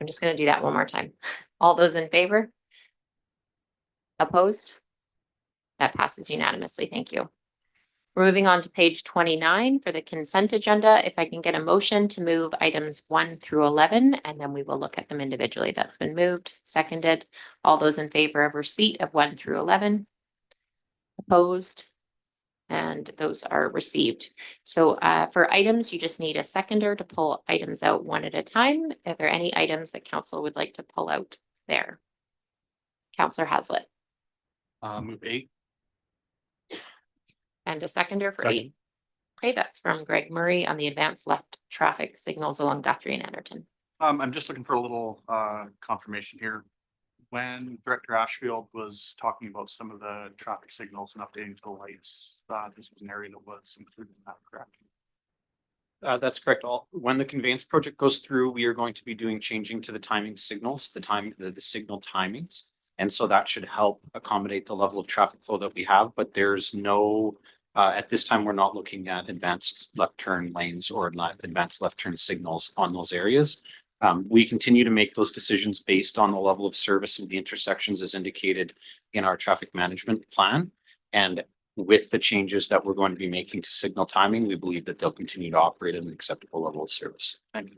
I'm just going to do that one more time. All those in favor? Opposed? That passes unanimously. Thank you. We're moving on to page 29 for the consent agenda. If I can get a motion to move items 1 through 11, and then we will look at them individually. That's been moved, seconded. All those in favor of receipt of 1 through 11? Opposed? And those are received. So for items, you just need a seconder to pull items out one at a time. Are there any items that council would like to pull out there? Councillor Hazlitt. Move 8. And a seconder for Second. 8. Okay, that's from Greg Murray on the advanced left traffic signals along Guthrie and Anderton. I'm just looking for a little confirmation here. When Director Ashfield was talking about some of the traffic signals and updating to the lights, this was an area that was included in that, correct? That's correct. When the conveyance project goes through, we are going to be changing to the timing signals, the signal timings. And so that should help accommodate the level of traffic flow that we have, but there's no, at this time, we're not looking at advanced left turn lanes or advanced left turn signals on those areas. We continue to make those decisions based on the level of service of the intersections as indicated in our traffic management plan. And with the changes that we're going to be making to signal timing, we believe that they'll continue to operate at an acceptable level of service. Thank you.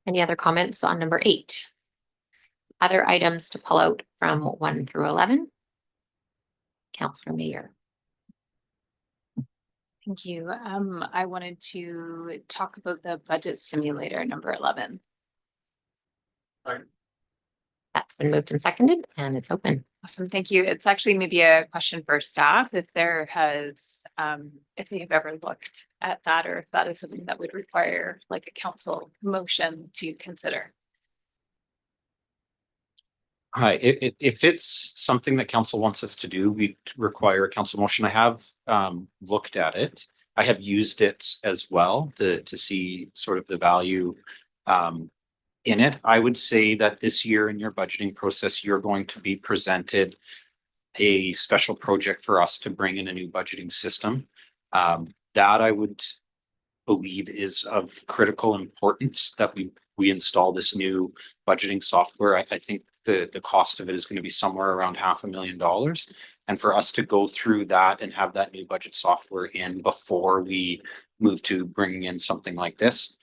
Any other comments on number 8? Other items to pull out from 1 through 11? Councillor Mayor. Thank you. I wanted to talk about the budget simulator number 11. That's been moved and seconded, and it's open. Awesome, thank you. It's actually maybe a question for staff if there has, if they have ever looked at that, or if that is something that would require like a council motion to consider. Hi, if it's something that council wants us to do, we require a council motion. I have looked at it. I have used it as well to see sort of the value in it. I would say that this year in your budgeting process, you're going to be presented a special project for us to bring in a new budgeting system. That I would believe is of critical importance that we install this new budgeting software. I think the cost of it is going to be somewhere around $500,000. And for us to go through that and have that new budget software in before we move to bringing in something like this.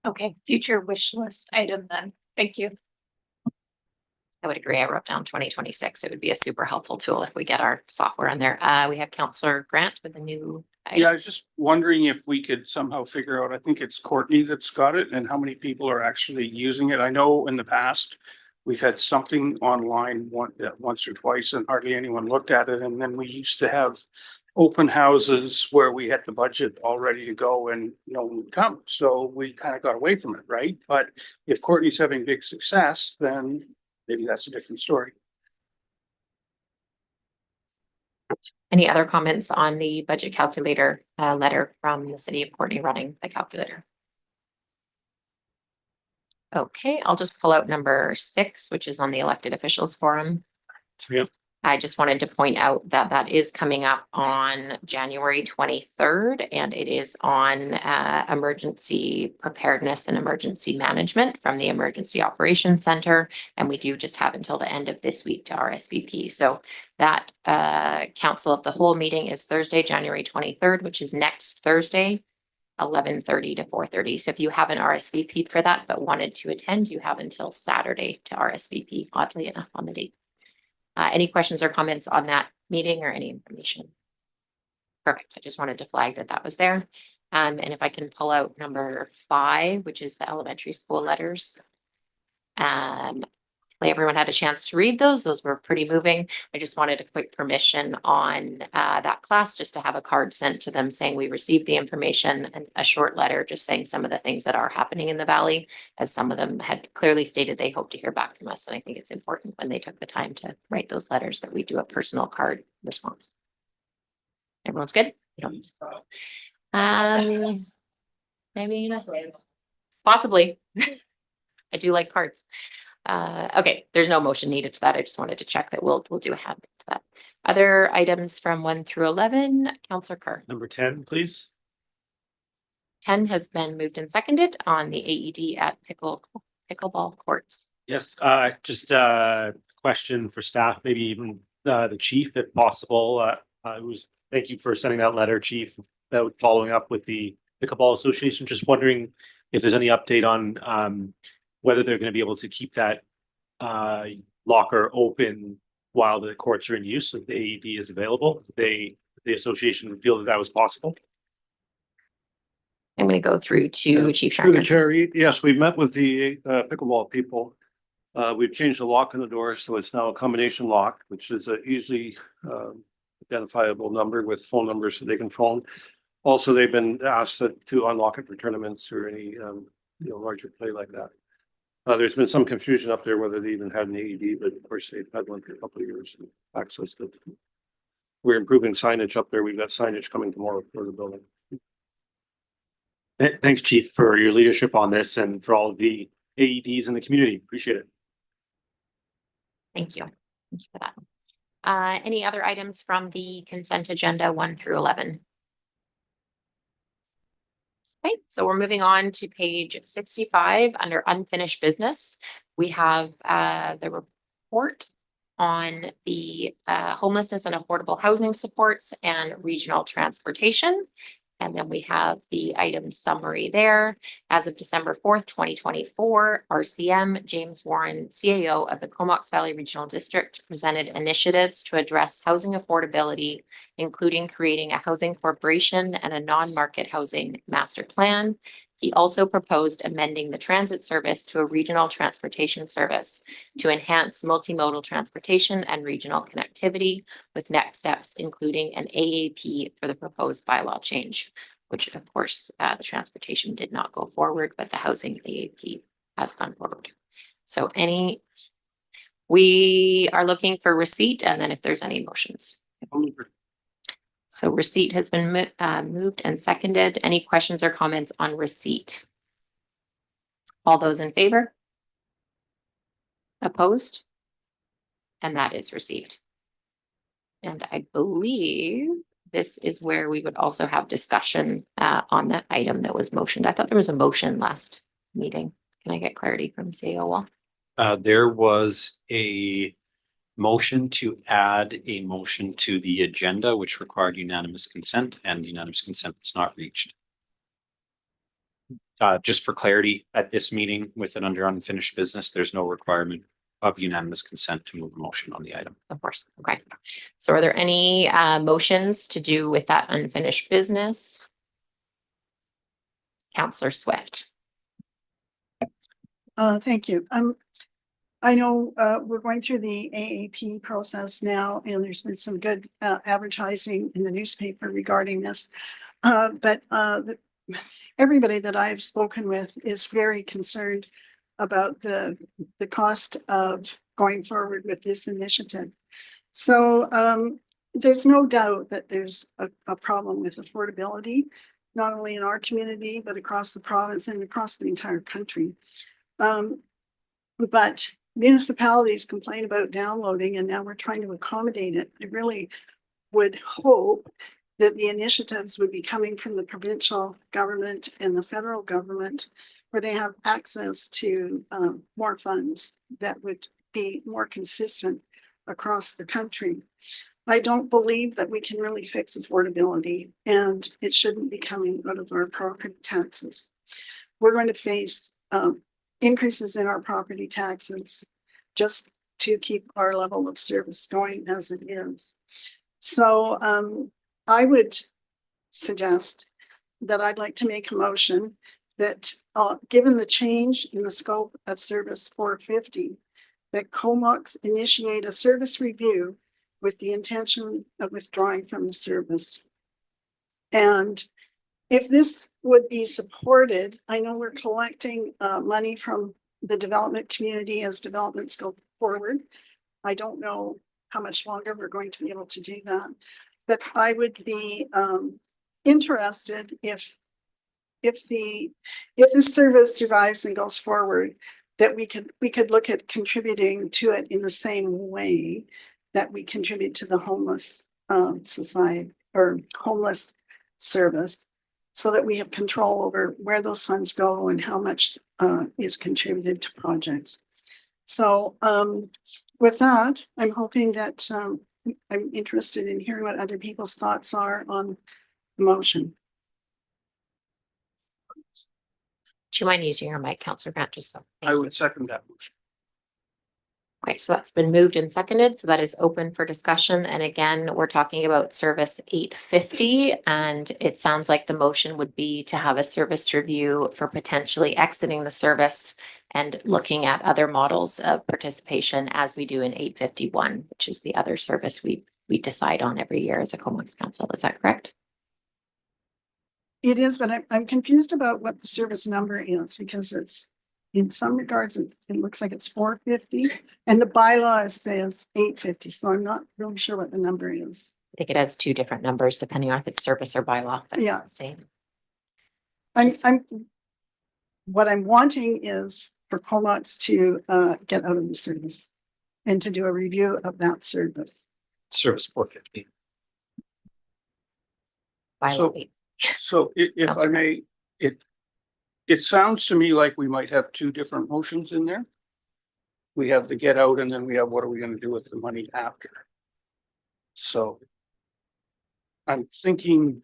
Okay, future wish list item then. Thank you. I would agree. I wrote down 2026. It would be a super helpful tool if we get our software on there. We have Counselor Grant with a new. Yeah, I was just wondering if we could somehow figure out, I think it's Courtney that's got it and how many people are actually using it. I know in the past, we've had something online once or twice and hardly anyone looked at it. And then we used to have open houses where we had the budget all ready to go and no one would come. So we kind of got away from it, right? But if Courtney's having big success, then maybe that's a different story. Any other comments on the budget calculator letter from the city of Courtney running the calculator? Okay, I'll just pull out number 6, which is on the elected officials forum. Yep. I just wanted to point out that that is coming up on January 23rd, and it is on emergency preparedness and emergency management from the Emergency Operations Center. And we do just have until the end of this week to RSVP. So that council of the whole meeting is Thursday, January 23rd, which is next Thursday, 11:30 to 4:30. So if you haven't RSVP'd for that but wanted to attend, you have until Saturday to RSVP, oddly enough, on the date. Any questions or comments on that meeting or any information? Perfect. I just wanted to flag that that was there. And if I can pull out number 5, which is the elementary school letters. Everyone had a chance to read those. Those were pretty moving. I just wanted a quick permission on that class just to have a card sent to them saying we received the information and a short letter just saying some of the things that are happening in the valley, as some of them had clearly stated they hope to hear back from us. And I think it's important when they took the time to write those letters that we do a personal card response. Everyone's good? Maybe not. Possibly. I do like cards. Okay, there's no motion needed for that. I just wanted to check that we'll do a hand to that. Other items from 1 through 11, Councillor Kerr. Number 10, please. 10 has been moved and seconded on the AED at pickleball courts. Yes, just a question for staff, maybe even the chief, if possible. Thank you for sending that letter, chief, following up with the Pickleball Association. Just wondering if there's any update on whether they're going to be able to keep that locker open while the courts are in use, if the AED is available. The association feel that that was possible. I'm going to go through to Chief Through the Sharman. chair, yes, we've met with the pickleball people. We've changed the lock on the door, so it's now a combination lock, which is a easily identifiable number with phone numbers so they can phone. Also, they've been asked to unlock it for tournaments or any larger play like that. There's been some confusion up there whether they even had an AED, but of course they've had one for a couple of years and access to it. We're improving signage up there. We've got signage coming tomorrow for the building. Thanks, chief, for your leadership on this and for all of the AEDs in the community. Appreciate it. Thank you. Thank you for that. Any other items from the consent agenda 1 through 11? Okay, so we're moving on to page 65 under unfinished business. We have the report on the homelessness and affordable housing supports and regional transportation. And then we have the item summary there. As of December 4th, 2024, RCM James Warren, CAO of the Comox Valley Regional District, presented initiatives to address housing affordability, including creating a housing corporation and a non-market housing master plan. He also proposed amending the transit service to a regional transportation service to enhance multimodal transportation and regional connectivity, with next steps including an AAP for the proposed bylaw change, which of course the transportation did not go forward, but the housing AAP has gone forward. So we are looking for receipt and then if there's any motions. So receipt has been moved and seconded. Any questions or comments on receipt? All those in favor? Opposed? And that is received. And I believe this is where we would also have discussion on that item that was motioned. I thought there was a motion last meeting. Can I get clarity from CAO Wall? There was a motion to add a motion to the agenda, which required unanimous consent, and unanimous consent was not reached. Just for clarity, at this meeting with an under unfinished business, there's no requirement of unanimous consent to move a motion on the item. Of course, okay. So are there any motions to do with that unfinished business? Counselor Swift. Thank you. I know, we're going through the AAP process now, and there's been some good, advertising in the newspaper regarding this. But everybody that I've spoken with is very concerned about the cost of going forward with this initiative. So, there's no doubt that there's a problem with affordability, not only in our community, but across the province and across the entire country. But municipalities complain about downloading, and now we're trying to accommodate it. I really would hope that the initiatives would be coming from the provincial government and the federal government, where they have access to more funds that would be more consistent across the country. I don't believe that we can really fix affordability, and it shouldn't be coming out of our property taxes. We're going to face increases in our property taxes just to keep our level of service going as it is. So I would suggest that I'd like to make a motion that given the change in the scope of Service 450, that Comox initiate a service review with the intention of withdrawing from the service. And if this would be supported, I know we're collecting money from the development community as developments go forward. I don't know how much longer we're going to be able to do that, but I would be interested if this service survives and goes forward, that we could look at contributing to it in the same way that we contribute to the homeless society or homeless service, so that we have control over where those funds go and how much is contributed to projects. So with that, I'm hoping that I'm interested in hearing what other people's thoughts are on the motion. Do you mind using your mic, Counselor Grant, just so? I would second that motion. Okay, so that's been moved and seconded, so that is open for discussion. And again, we're talking about service 850, and it sounds like the motion would be to have a service review for potentially exiting the service and looking at other models of participation as we do in 851, which is the other service we decide on every year as a Comox Council. Is that correct? It is, but I'm confused about what the service number is, because it's, in some regards, it looks like it's 450 and the bylaw says 850. So I'm not really sure what the number is. I think it has two different numbers depending on if it's service or bylaw. But Yeah. Same. What I'm wanting is for Comox to get out of the service and to do a review of that service. Service 450. Bylaw So- 8. So if I may, it sounds to me like we might have two different motions in there. We have the get out, and then we have what are we gonna do with the money after? So I'm thinking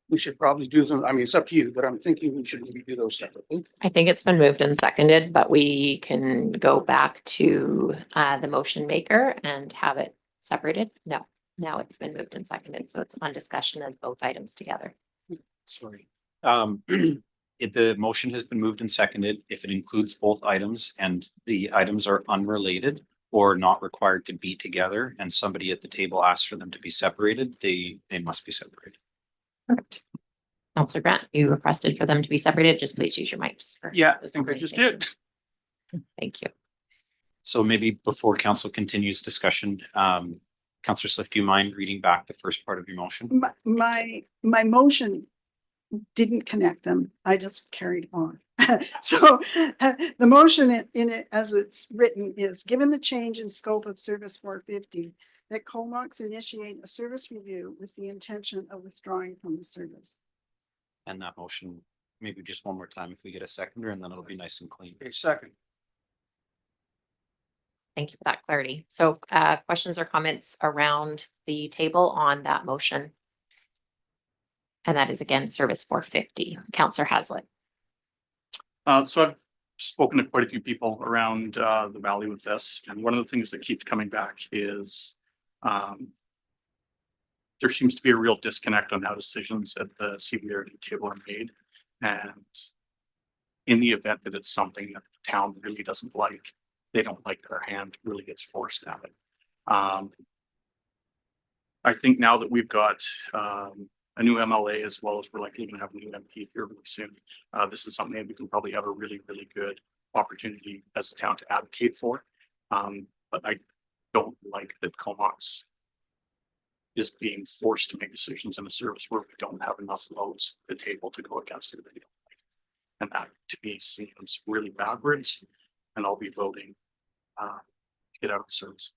we should probably do them. I mean, it's up to you, but I'm thinking we should maybe do those separately. I think it's been moved and seconded, but we can go back to the motion maker and have it separated. No, now it's been moved and seconded, so it's on discussion as both items together. Sorry. If the motion has been moved and seconded, if it includes both items and the items are unrelated or not required to be together, and somebody at the table asks for them to be separated, they must be separated. Perfect. Counselor Grant, you requested for them to be separated. Just please use your mic just for. Yeah, I those think I online. just Thank did. you. Thank you. So maybe before council continues discussion, Councillor Swift, do you mind reading back the first part of your motion? My motion didn't connect them. I just carried on. So the motion in it as it's written is, given the change in scope of Service 450, that Comox initiate a service review with the intention of withdrawing from the service. And that motion, maybe just one more time if we get a seconder, and then it'll be nice and clean. A second. Thank you for that clarity. So questions or comments around the table on that motion? And that is again, Service 450. Counselor Hazlitt. So I've spoken to quite a few people around the valley with this, and one of the things that keeps coming back is there seems to be a real disconnect on how decisions at the CBRD table are made. And in the event that it's something that the town really doesn't like, they don't like that our hand really gets forced at it. I think now that we've got a new MLA, as well as we're likely going to have a new MP here really soon, this is something that we can probably have a really, really good opportunity as a town to advocate for. But I don't like that Comox is being forced to make decisions in a service where we don't have enough loads at the table to go against it. And that to me seems really backwards, and I'll be voting to get out of the service.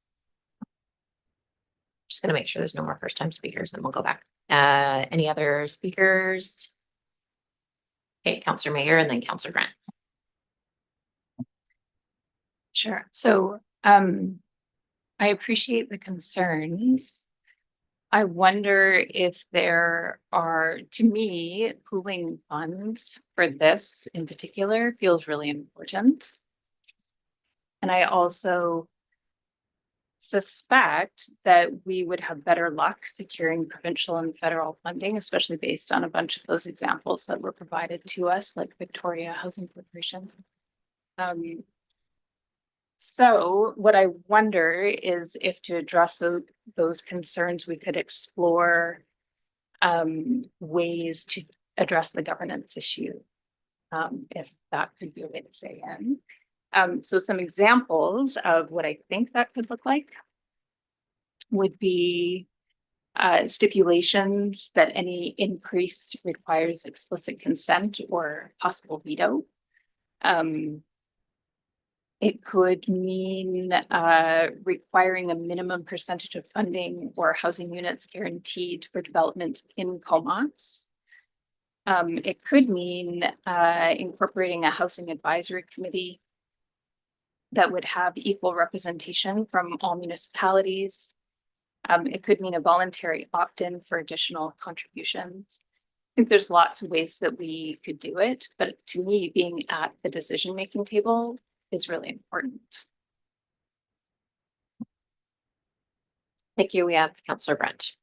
Just gonna make sure there's no more first time speakers, then we'll go back. Any other speakers? Okay, Councillor Mayor and then Councillor Grant. Sure. So I appreciate the concerns. I wonder if there are, to me, pooling funds for this in particular feels really important. And I also suspect that we would have better luck securing provincial and federal funding, especially based on a bunch of those examples that were provided to us, like Victoria Housing Corporation. So what I wonder is if to address those concerns, we could explore ways to address the governance issue, if that could be a way to stay in. So some examples of what I think that could look like would be stipulations that any increase requires explicit consent or possible veto. It could mean requiring a minimum percentage of funding or housing units guaranteed for development in Comox. It could mean incorporating a housing advisory committee that would have equal representation from all municipalities. It could mean a voluntary opt-in for additional contributions. I think there's lots of ways that we could do it, but to me, being at the decision-making table is really important. Thank you. We have Councillor Brent.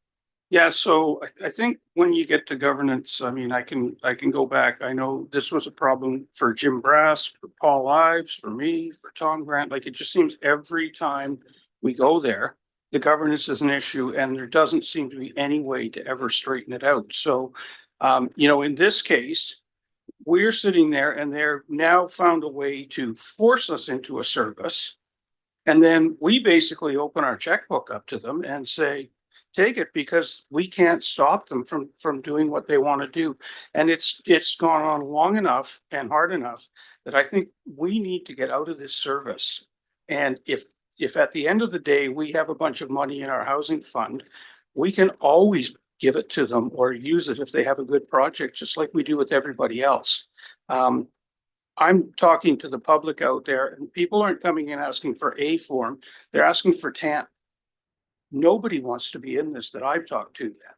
Yeah, so I think when you get to governance, I mean, I can go back. I know this was a problem for Jim Brass, for Paul Ives, for me, for Tom Grant. Like, it just seems every time we go there, the governance is an issue, and there doesn't seem to be any way to ever straighten it out. So, you know, in this case, we're sitting there and they're now found a way to force us into a service. And then we basically open our checkbook up to them and say, take it, because we can't stop them from doing what they want to do. And it's gone on long enough and hard enough that I think we need to get out of this service. And if at the end of the day, we have a bunch of money in our housing fund, we can always give it to them or use it if they have a good project, just like we do with everybody else. I'm talking to the public out there, and people aren't coming in asking for a form, they're asking for 10. Nobody wants to be in this that I've talked to yet.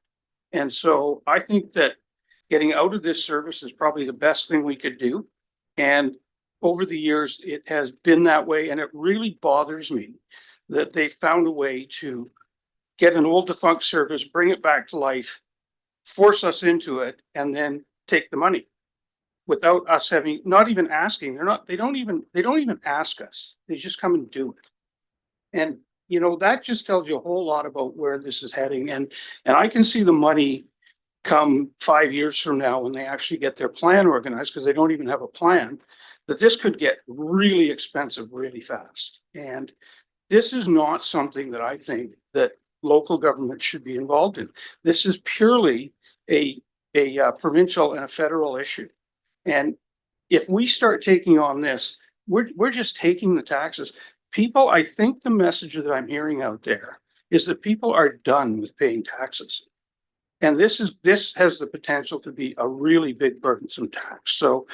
And so I think that getting out of this service is probably the best thing we could do. And over the years, it has been that way. And it really bothers me that they found a way to get an old defunct service, bring it back to life, force us into it, and then take the money without us having, not even asking. They don't even ask us. They just come and do it. And you know, that just tells you a whole lot about where this is heading. And I can see the money come 5 years from now when they actually get their plan organized, because they don't even have a plan, that this could get really expensive really fast. And this is not something that I think that local government should be involved in. This is purely a provincial and a federal issue. And if we start taking on this, we're just taking the taxes. People, I think the message that I'm hearing out there is that people are done with paying taxes. And this has the potential to be a really big burdensome tax. So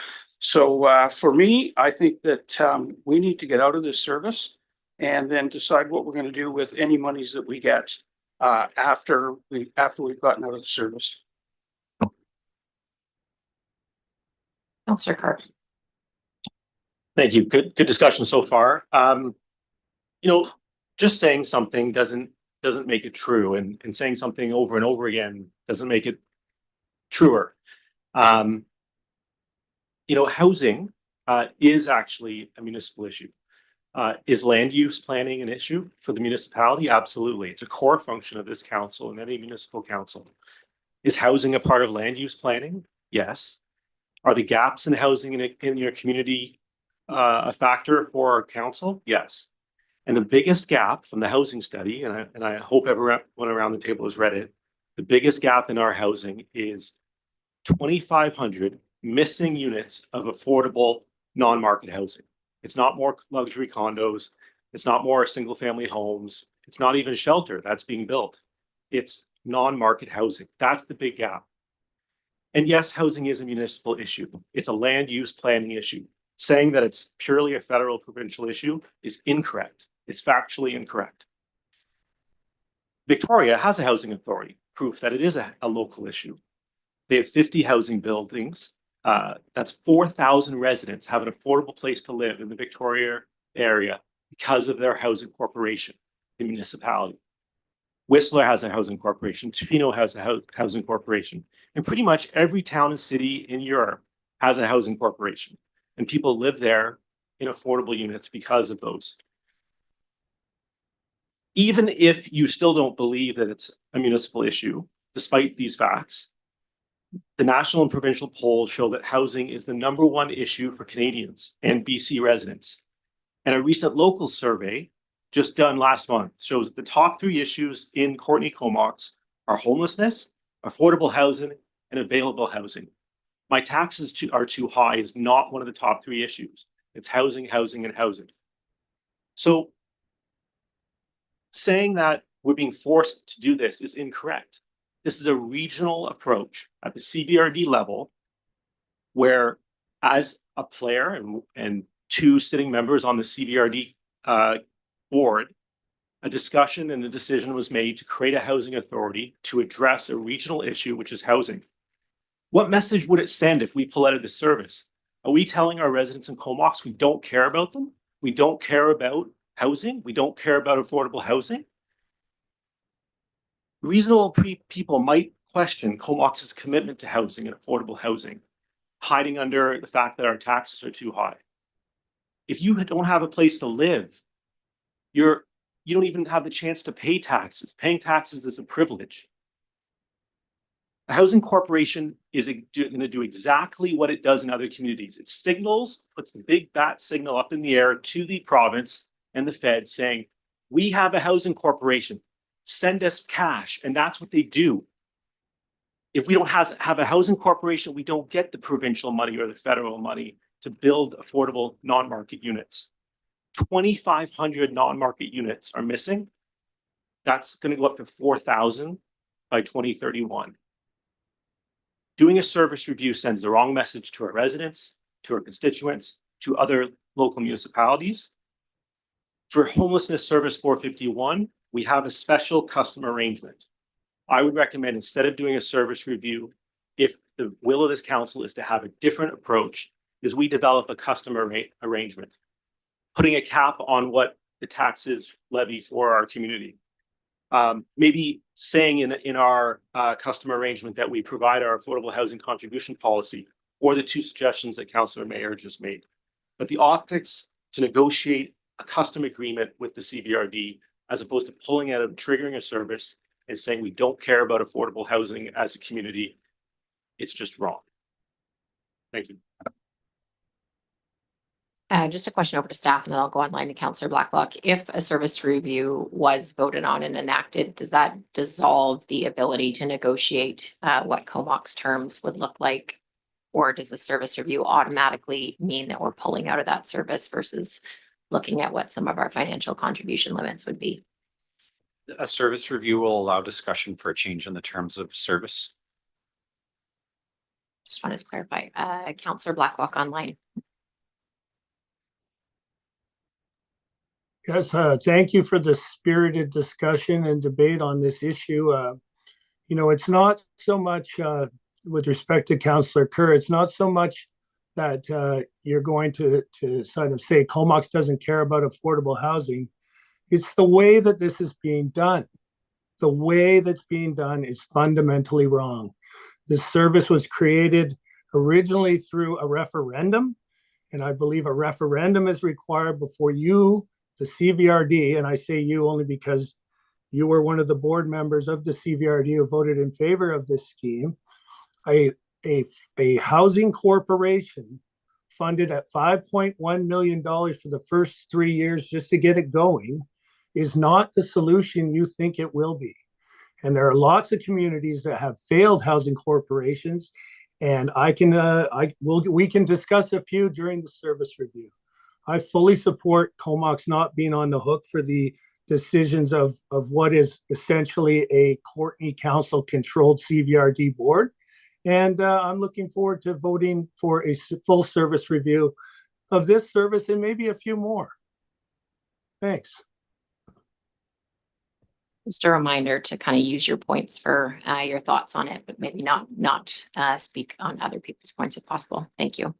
for me, I think that we need to get out of this service and then decide what we're going to do with any monies that we get after we've gotten out of the service. Councillor Carr. Thank you. Good discussion so far. Just saying something doesn't make it true, and saying something over and over again doesn't make it truer. Housing is actually a municipal issue. Is land use planning an issue for the municipality? Absolutely. It's a core function of this council and any municipal council. Is housing a part of land use planning? Yes. Are the gaps in housing in your community a factor for our council? Yes. And the biggest gap from the housing study, and I hope everyone around the table has read it, the biggest gap in our housing is 2,500 missing units of affordable non-market housing. It's not more luxury condos. It's not more single family homes. It's not even shelter that's being built. It's non-market housing. That's the big gap. And yes, housing is a municipal issue. It's a land use planning issue. Saying that it's purely a federal provincial issue is incorrect. It's factually incorrect. Victoria has a housing authority, proof that it is a local issue. They have 50 housing buildings. That's 4,000 residents have an affordable place to live in the Victoria area because of their housing corporation, the municipality. Whistler has a housing corporation. Tofino has a housing corporation. And pretty much every town and city in Europe has a housing corporation. And people live there in affordable units because of those. Even if you still don't believe that it's a municipal issue, despite these facts, the national and provincial polls show that housing is the #1 issue for Canadians and BC residents. And a recent local survey just done last month shows that the top 3 issues in Courtenay Comox are homelessness, affordable housing, and available housing. My taxes are too high is not one of the top 3 issues. It's housing, housing, and housing. So saying that we're being forced to do this is incorrect. This is a regional approach at the CBRD level, where as a player and 2 sitting members on the CBRD board, a discussion and a decision was made to create a housing authority to address a regional issue, which is housing. What message would it send if we pull out of the service? Are we telling our residents in Comox we don't care about them? We don't care about housing? We don't care about affordable housing? Reasonable people might question Comox's commitment to housing and affordable housing, hiding under the fact that our taxes are too high. If you don't have a place to live, you don't even have the chance to pay taxes. Paying taxes is a privilege. A housing corporation is going to do exactly what it does in other communities. It signals, puts the big bat signal up in the air to the province and the Fed saying, we have a housing corporation, send us cash. And that's what they do. If we don't have a housing corporation, we don't get the provincial money or the federal money to build affordable non-market units. 2,500 non-market units are missing. That's going to go up to 4,000 by 2031. Doing a service review sends the wrong message to our residents, to our constituents, to other local municipalities. For homelessness service 451, we have a special custom arrangement. I would recommend, instead of doing a service review, if the will of this council is to have a different approach, is we develop a custom arrangement, putting a cap on what the taxes levy for our community. Maybe saying in our custom arrangement that we provide our affordable housing contribution policy, or the 2 suggestions that Councillor Mayer just made. But the optics to negotiate a custom agreement with the CBRD, as opposed to pulling out and triggering a service and saying we don't care about affordable housing as a community, it's just wrong. Thank you. Just a question over to staff, and then I'll go online to Councillor Blacklock. If a service review was voted on and enacted, does that dissolve the ability to negotiate what Comox terms would look like? Or does a service review automatically mean that we're pulling out of that service versus looking at what some of our financial contribution limits would be? A service review will allow discussion for a change in the terms of service. Just wanted to clarify. Councillor Blacklock online. Yes, thank you for the spirited discussion and debate on this issue. It's not so much with respect to Councillor Kerr, it's not so much that you're going to sort of say Comox doesn't care about affordable housing. It's the way that this is being done. The way that's being done is fundamentally wrong. This service was created originally through a referendum, and I believe a referendum is required before you, the CVRD, and I say you only because you were one of the board members of the CVRD who voted in favor of this scheme. A housing corporation funded at $5.1 million for the first 3 years just to get it going is not the solution you think it will be. And there are lots of communities that have failed housing corporations, and we can discuss a few during the service review. I fully support Comox not being on the hook for the decisions of what is essentially a Courtney Council controlled CVRD board. And I'm looking forward to voting for a full service review of this service and maybe a few more. Thanks. Just a reminder to kind of use your points for your thoughts on it, but maybe not speak on other people's points if possible. Thank you.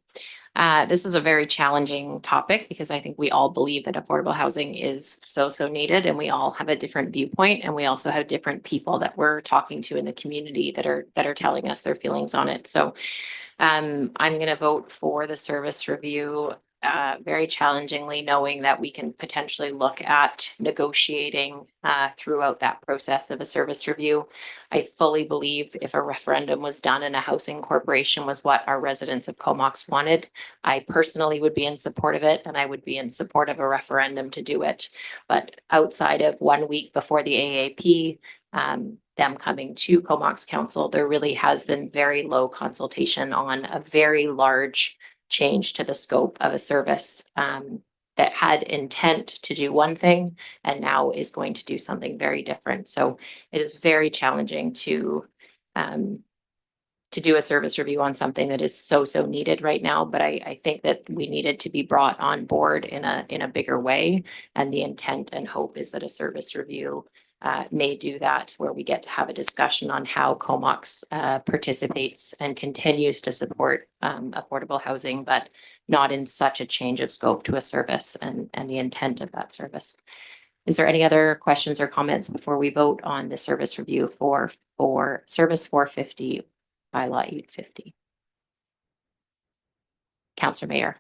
This is a very challenging topic because I think we all believe that affordable housing is so needed, and we all have a different viewpoint, and we also have different people that we're talking to in the community that are telling us their feelings on it. So I'm going to vote for the service review very challengingly, knowing that we can potentially look at negotiating throughout that process of a service review. I fully believe if a referendum was done and a housing corporation was what our residents of Comox wanted, I personally would be in support of it, and I would be in support of a referendum to do it. But outside of 1 week before the AAP, them coming to Comox Council, there really has been very low consultation on a very large change to the scope of a service that had intent to do one thing and now is going to do something very different. So it is very challenging to do a service review on something that is so needed right now. But I think that we needed to be brought on board in a bigger way. And the intent and hope is that a service review may do that, where we get to have a discussion on how Comox participates and continues to support affordable housing, but not in such a change of scope to a service and the intent of that service. Is there any other questions or comments before we vote on the service review for Service 450, Bylaw 850? Councillor Mayer.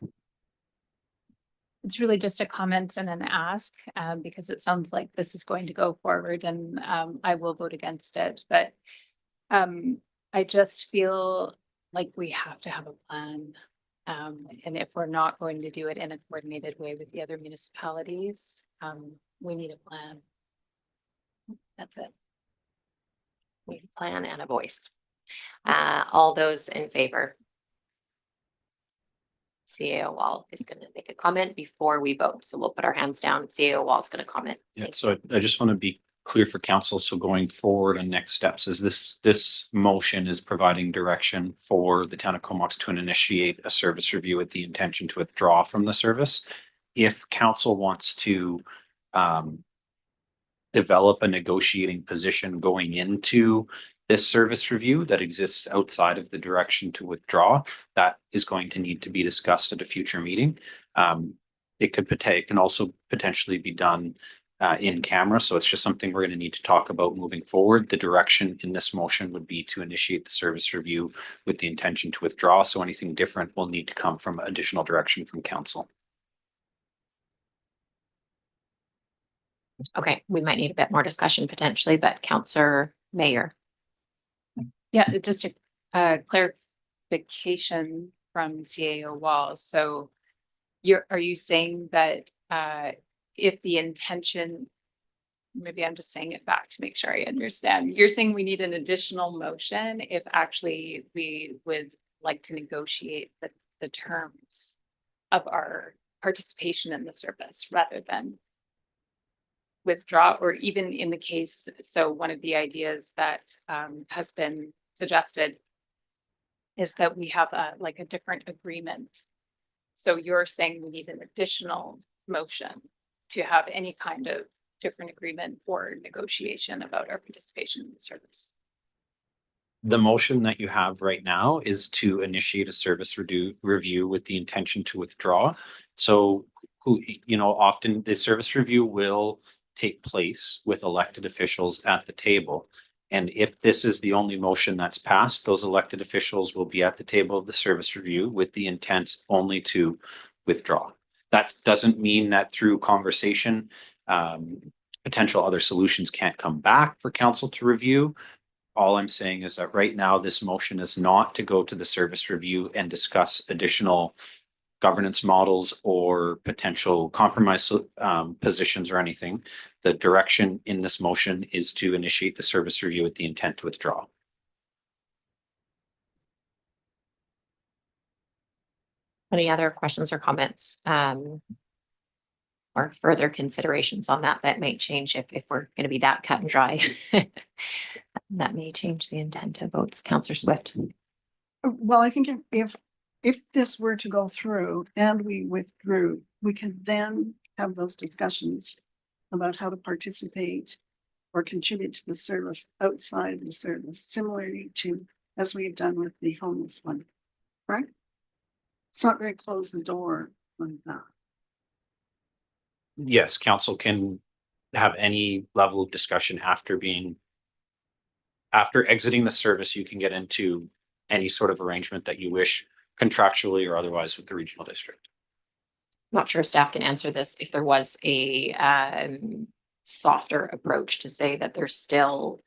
It's really just a comment and an ask, because it sounds like this is going to go forward, and I will vote against it. But I just feel like we have to have a plan. And if we're not going to do it in a coordinated way with the other municipalities, we need a plan. That's it. We need a plan and a voice. All those in favor? CAO Wall is going to make a comment before we vote. So we'll put our hands down. CAO Wall is going to comment. Yeah, so I just want to be clear for council. So going forward and next steps is this motion is providing direction for the town of Comox to initiate a service review with the intention to withdraw from the service. If council wants to develop a negotiating position going into this service review that exists outside of the direction to withdraw, that is going to need to be discussed at a future meeting. It can also potentially be done in camera. So it's just something we're going to need to talk about moving forward. The direction in this motion would be to initiate the service review with the intention to withdraw. So anything different will need to come from additional direction from council. Okay, we might need a bit more discussion potentially, but Councillor Mayer. Yeah, just a clarification from CAO Wall. So are you saying that if the intention, maybe I'm just saying it back to make sure I understand. You're saying we need an additional motion if actually we would like to negotiate the terms of our participation in the service rather than withdraw, or even in the case, so one of the ideas that has been suggested is that we have a different agreement. So you're saying we need an additional motion to have any kind of different agreement or negotiation about our participation in the service. The motion that you have right now is to initiate a service review with the intention to withdraw. So often the service review will take place with elected officials at the table. And if this is the only motion that's passed, those elected officials will be at the table of the service review with the intent only to withdraw. That doesn't mean that through conversation, potential other solutions can't come back for council to review. All I'm saying is that right now, this motion is not to go to the service review and discuss additional governance models or potential compromise positions or anything. The direction in this motion is to initiate the service review with the intent to withdraw. Any other questions or comments? Or further considerations on that might change if we're going to be that cut and dry. That may change the intent of votes. Councillor Swift. Well, I think if this were to go through and we withdrew, we could then have those discussions about how to participate or contribute to the service outside the service, similarly to as we've done with the homeless one, right? It's not very close the door on that. Yes, council can have any level of discussion after exiting the service. You can get into any sort of arrangement that you wish, contractually or otherwise, with the regional district. Not sure if staff can answer this. If there was a softer approach to say that there's still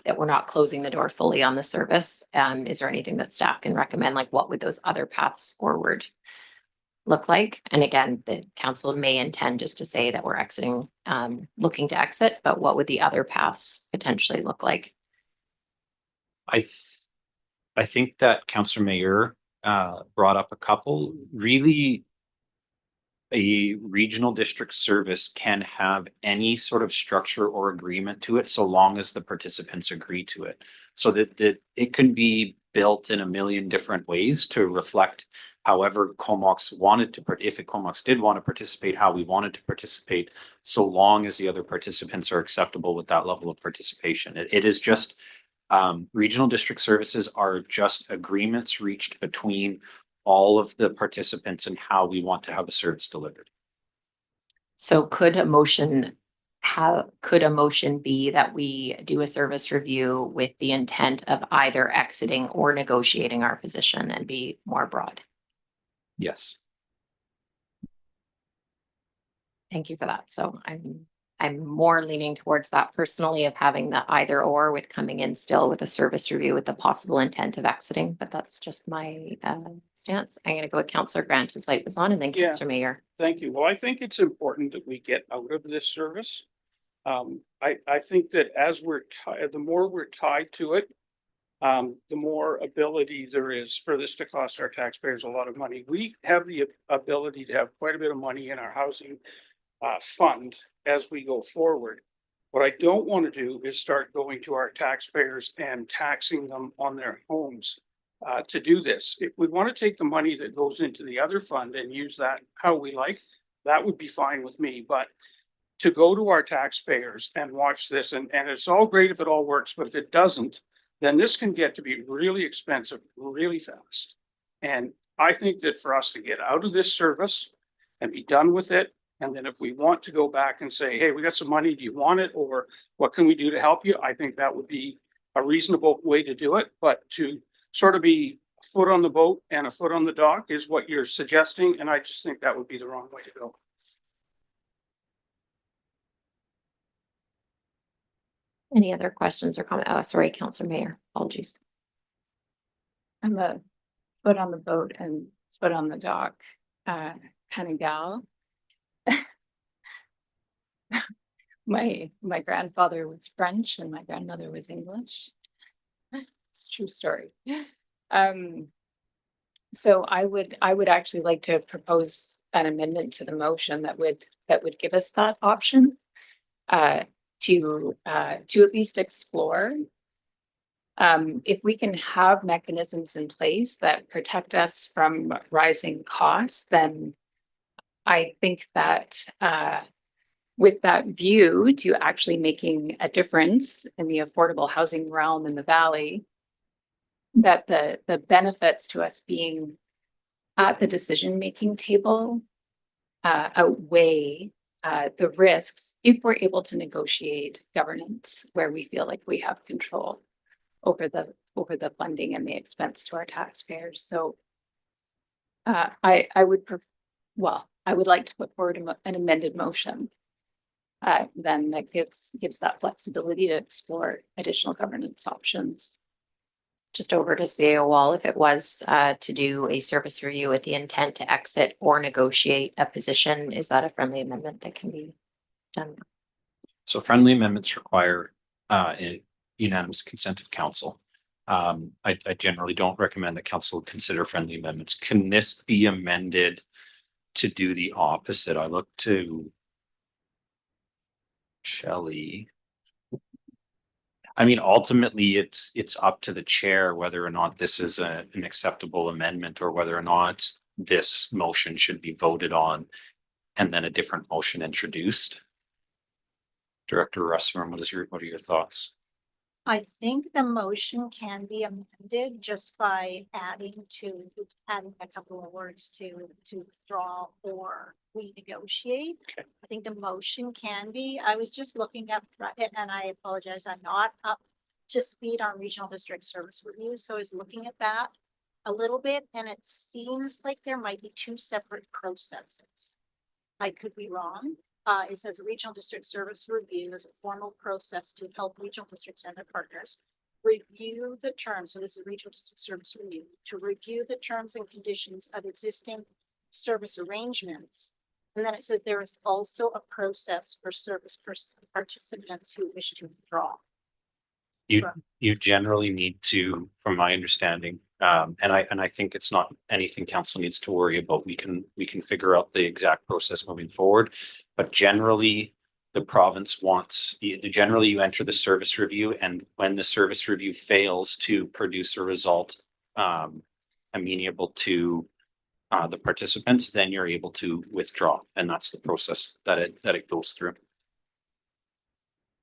that we're not closing the door fully on the service, is there anything that staff can recommend? Like, what would those other paths forward look like? And again, the council may intend just to say that we're exiting, looking to exit, but what would the other paths potentially look like? I think that Councillor Mayer brought up a couple. Really, a regional district service can have any sort of structure or agreement to it so long as the participants agree to it. So that it can be built in a million different ways to reflect however Comox wanted to, if Comox did want to participate, how we wanted to participate, so long as the other participants are acceptable with that level of participation. It is just regional district services are just agreements reached between all of the participants and how we want to have a service delivered. So could a motion be that we do a service review with the intent of either exiting or negotiating our position and be more broad? Yes. Thank you for that. So I'm more leaning towards that personally, of having the either or, with coming in still with a service review with the possible intent of exiting, but that's just my stance. I'm going to go with Councillor Grant, his light was on, and then Yeah. Councillor Mayer. Thank you. Well, I think it's important that we get out of this service. I think that as the more we're tied to it, the more ability there is for this to cost our taxpayers a lot of money. We have the ability to have quite a bit of money in our housing fund as we go forward. What I don't want to do is start going to our taxpayers and taxing them on their homes to do this. If we want to take the money that goes into the other fund and use that how we like, that would be fine with me. But to go to our taxpayers and watch this, and it's all great if it all works, but if it doesn't, then this can get to be really expensive really fast. And I think that for us to get out of this service and be done with it, and then if we want to go back and say, hey, we got some money, do you want it? Or what can we do to help you? I think that would be a reasonable way to do it. But to sort of be a foot on the boat and a foot on the dock is what you're suggesting. And I just think that would be the wrong way to go. Any other questions or comments? Oh, sorry, Councillor Mayer. Apologies. I'm a foot on the boat and foot on the dock kind of gal. My grandfather was French and my grandmother was English. It's a true story. So I would actually like to propose an amendment to the motion that would give us that option to at least explore. If we can have mechanisms in place that protect us from rising costs, then I think that with that view to actually making a difference in the affordable housing realm in the valley, that the benefits to us being at the decision-making table outweigh the risks if we're able to negotiate governance where we feel like we have control over the funding and the expense to our taxpayers. So I would I would like to put forward an amended motion then that gives that flexibility to explore additional governance options. Just over to CAO Wall, if it was to do a service review with the intent to exit or negotiate a position, is that a friendly amendment that can be done? So friendly amendments require a unanimous consent of council. I generally don't recommend that council consider friendly amendments. Can this be amended to do the opposite? I look to Shelley. I mean, ultimately, it's up to the chair whether or not this is an acceptable amendment or whether or not this motion should be voted on and then a different motion introduced. Director Russman, what are your thoughts? I think the motion can be amended just by adding a couple of words to withdraw or renegotiate. Okay. I think the motion can be. I was just looking up, and I apologize, I'm not up to speed on regional district service review. So I was looking at that a little bit, and it seems like there might be two separate processes. I could be wrong. It says regional district service review is a formal process to help regional districts and their partners review the terms. So this is regional district service review to review the terms and conditions of existing service arrangements. And then it says there is also a process for service participants who wish to withdraw. You generally need to, from my understanding, and I think it's not anything council needs to worry about. We can figure out the exact process moving forward. But generally, the province wants, generally you enter the service review, and when the service review fails to produce a result amenable to the participants, then you're able to withdraw. And that's the process that it goes through.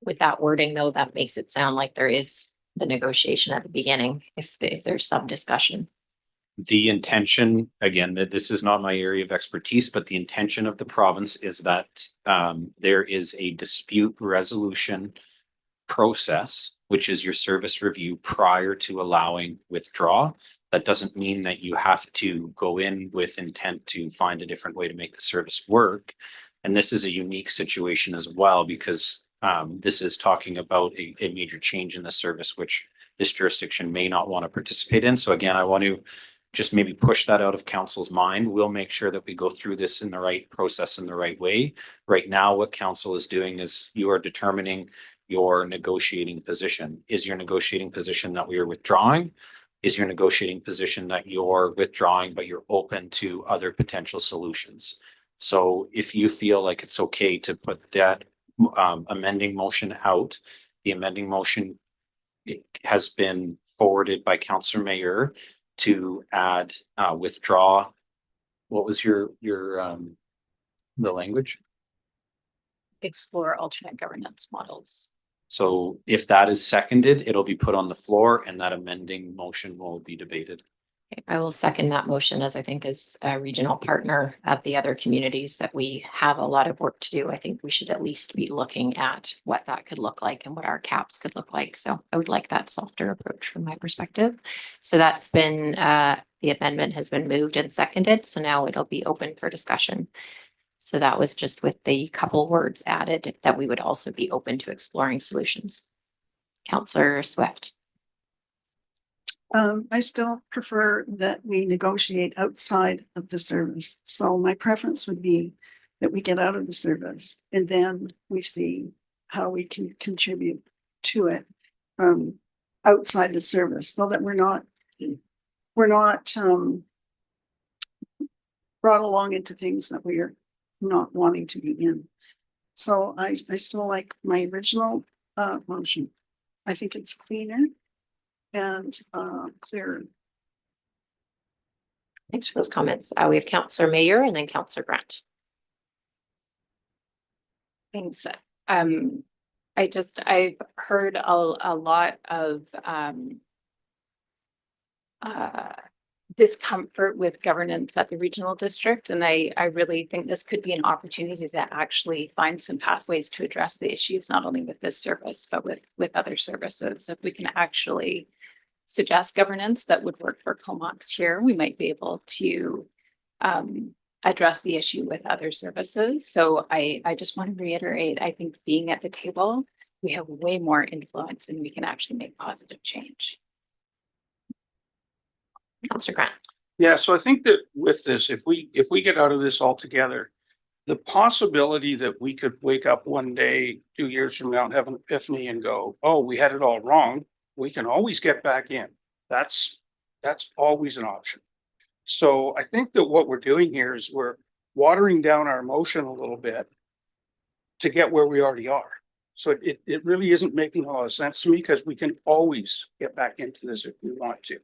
With that wording, though, that makes it sound like there is the negotiation at the beginning, if there's some discussion. The intention, again, that this is not my area of expertise, but the intention of the province is that there is a dispute resolution process, which is your service review prior to allowing withdraw. That doesn't mean that you have to go in with intent to find a different way to make the service work. And this is a unique situation as well, because this is talking about a major change in the service, which this jurisdiction may not want to participate in. So again, I want to just maybe push that out of council's mind. We'll make sure that we go through this in the right process in the right way. Right now, what council is doing is you are determining your negotiating position. Is your negotiating position that we are withdrawing? Is your negotiating position that you're withdrawing, but you're open to other potential solutions? So if you feel like it's okay to put that amending motion out, the amending motion has been forwarded by Councillor Mayer to add withdraw. What was your the language? Explore alternate governance models. So if that is seconded, it'll be put on the floor and that amending motion will be debated. Okay, I will second that motion, as I think as a regional partner of the other communities that we have a lot of work to do. I think we should at least be looking at what that could look like and what our caps could look like. So I would like that softer approach from my perspective. So that's been, the amendment has been moved and seconded. So now it'll be open for discussion. So that was just with the couple words added that we would also be open to exploring solutions. Councillor Swift. I still prefer that we negotiate outside of the service. So my preference would be that we get out of the service and then we see how we can contribute to it from outside the service, so that we're not brought along into things that we are not wanting to be in. So I still like my original motion. I think it's cleaner and clearer. Thanks for those comments. We have Councillor Mayer and then Councillor Grant. Thanks. I've heard a lot of discomfort with governance at the regional district. And I really think this could be an opportunity to actually find some pathways to address the issues, not only with this service, but with other services. If we can actually suggest governance that would work for Comox here, we might be able to address the issue with other services. So I just want to reiterate, I think being at the table, we have way more influence and we can actually make positive change. Councillor Grant. Yeah, so I think that with this, if we get out of this altogether, the possibility that we could wake up one day, 2 years from now and have an epiphany and go, oh, we had it all wrong. We can always get back in. That's always an option. So I think that what we're doing here is we're watering down our emotion a little bit to get where we already are. So it really isn't making a lot of sense to me because we can always get back into this if we want to.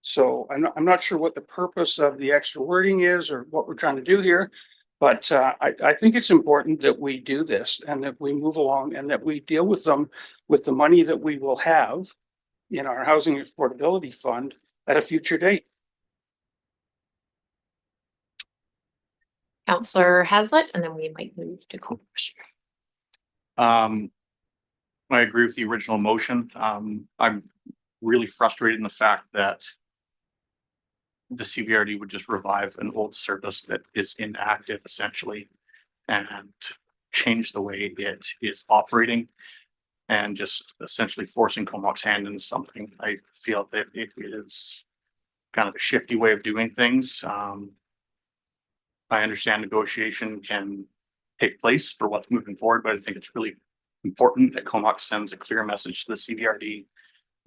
So I'm not sure what the purpose of the extra wording is or what we're trying to do here, but I think it's important that we do this and that we move along and that we deal with them with the money that we will have in our housing affordability fund at a future date. Councillor Hazlitt, and then we might move to question. I agree with the original motion. I'm really frustrated in the fact that the CBRD would just revive an old service that is inactive essentially and change the way it is operating and just essentially forcing Comox hand into something. I feel that it is kind of a shifty way of doing things. I understand negotiation can take place for what's moving forward, but I think it's really important that Comox sends a clear message to the CBRD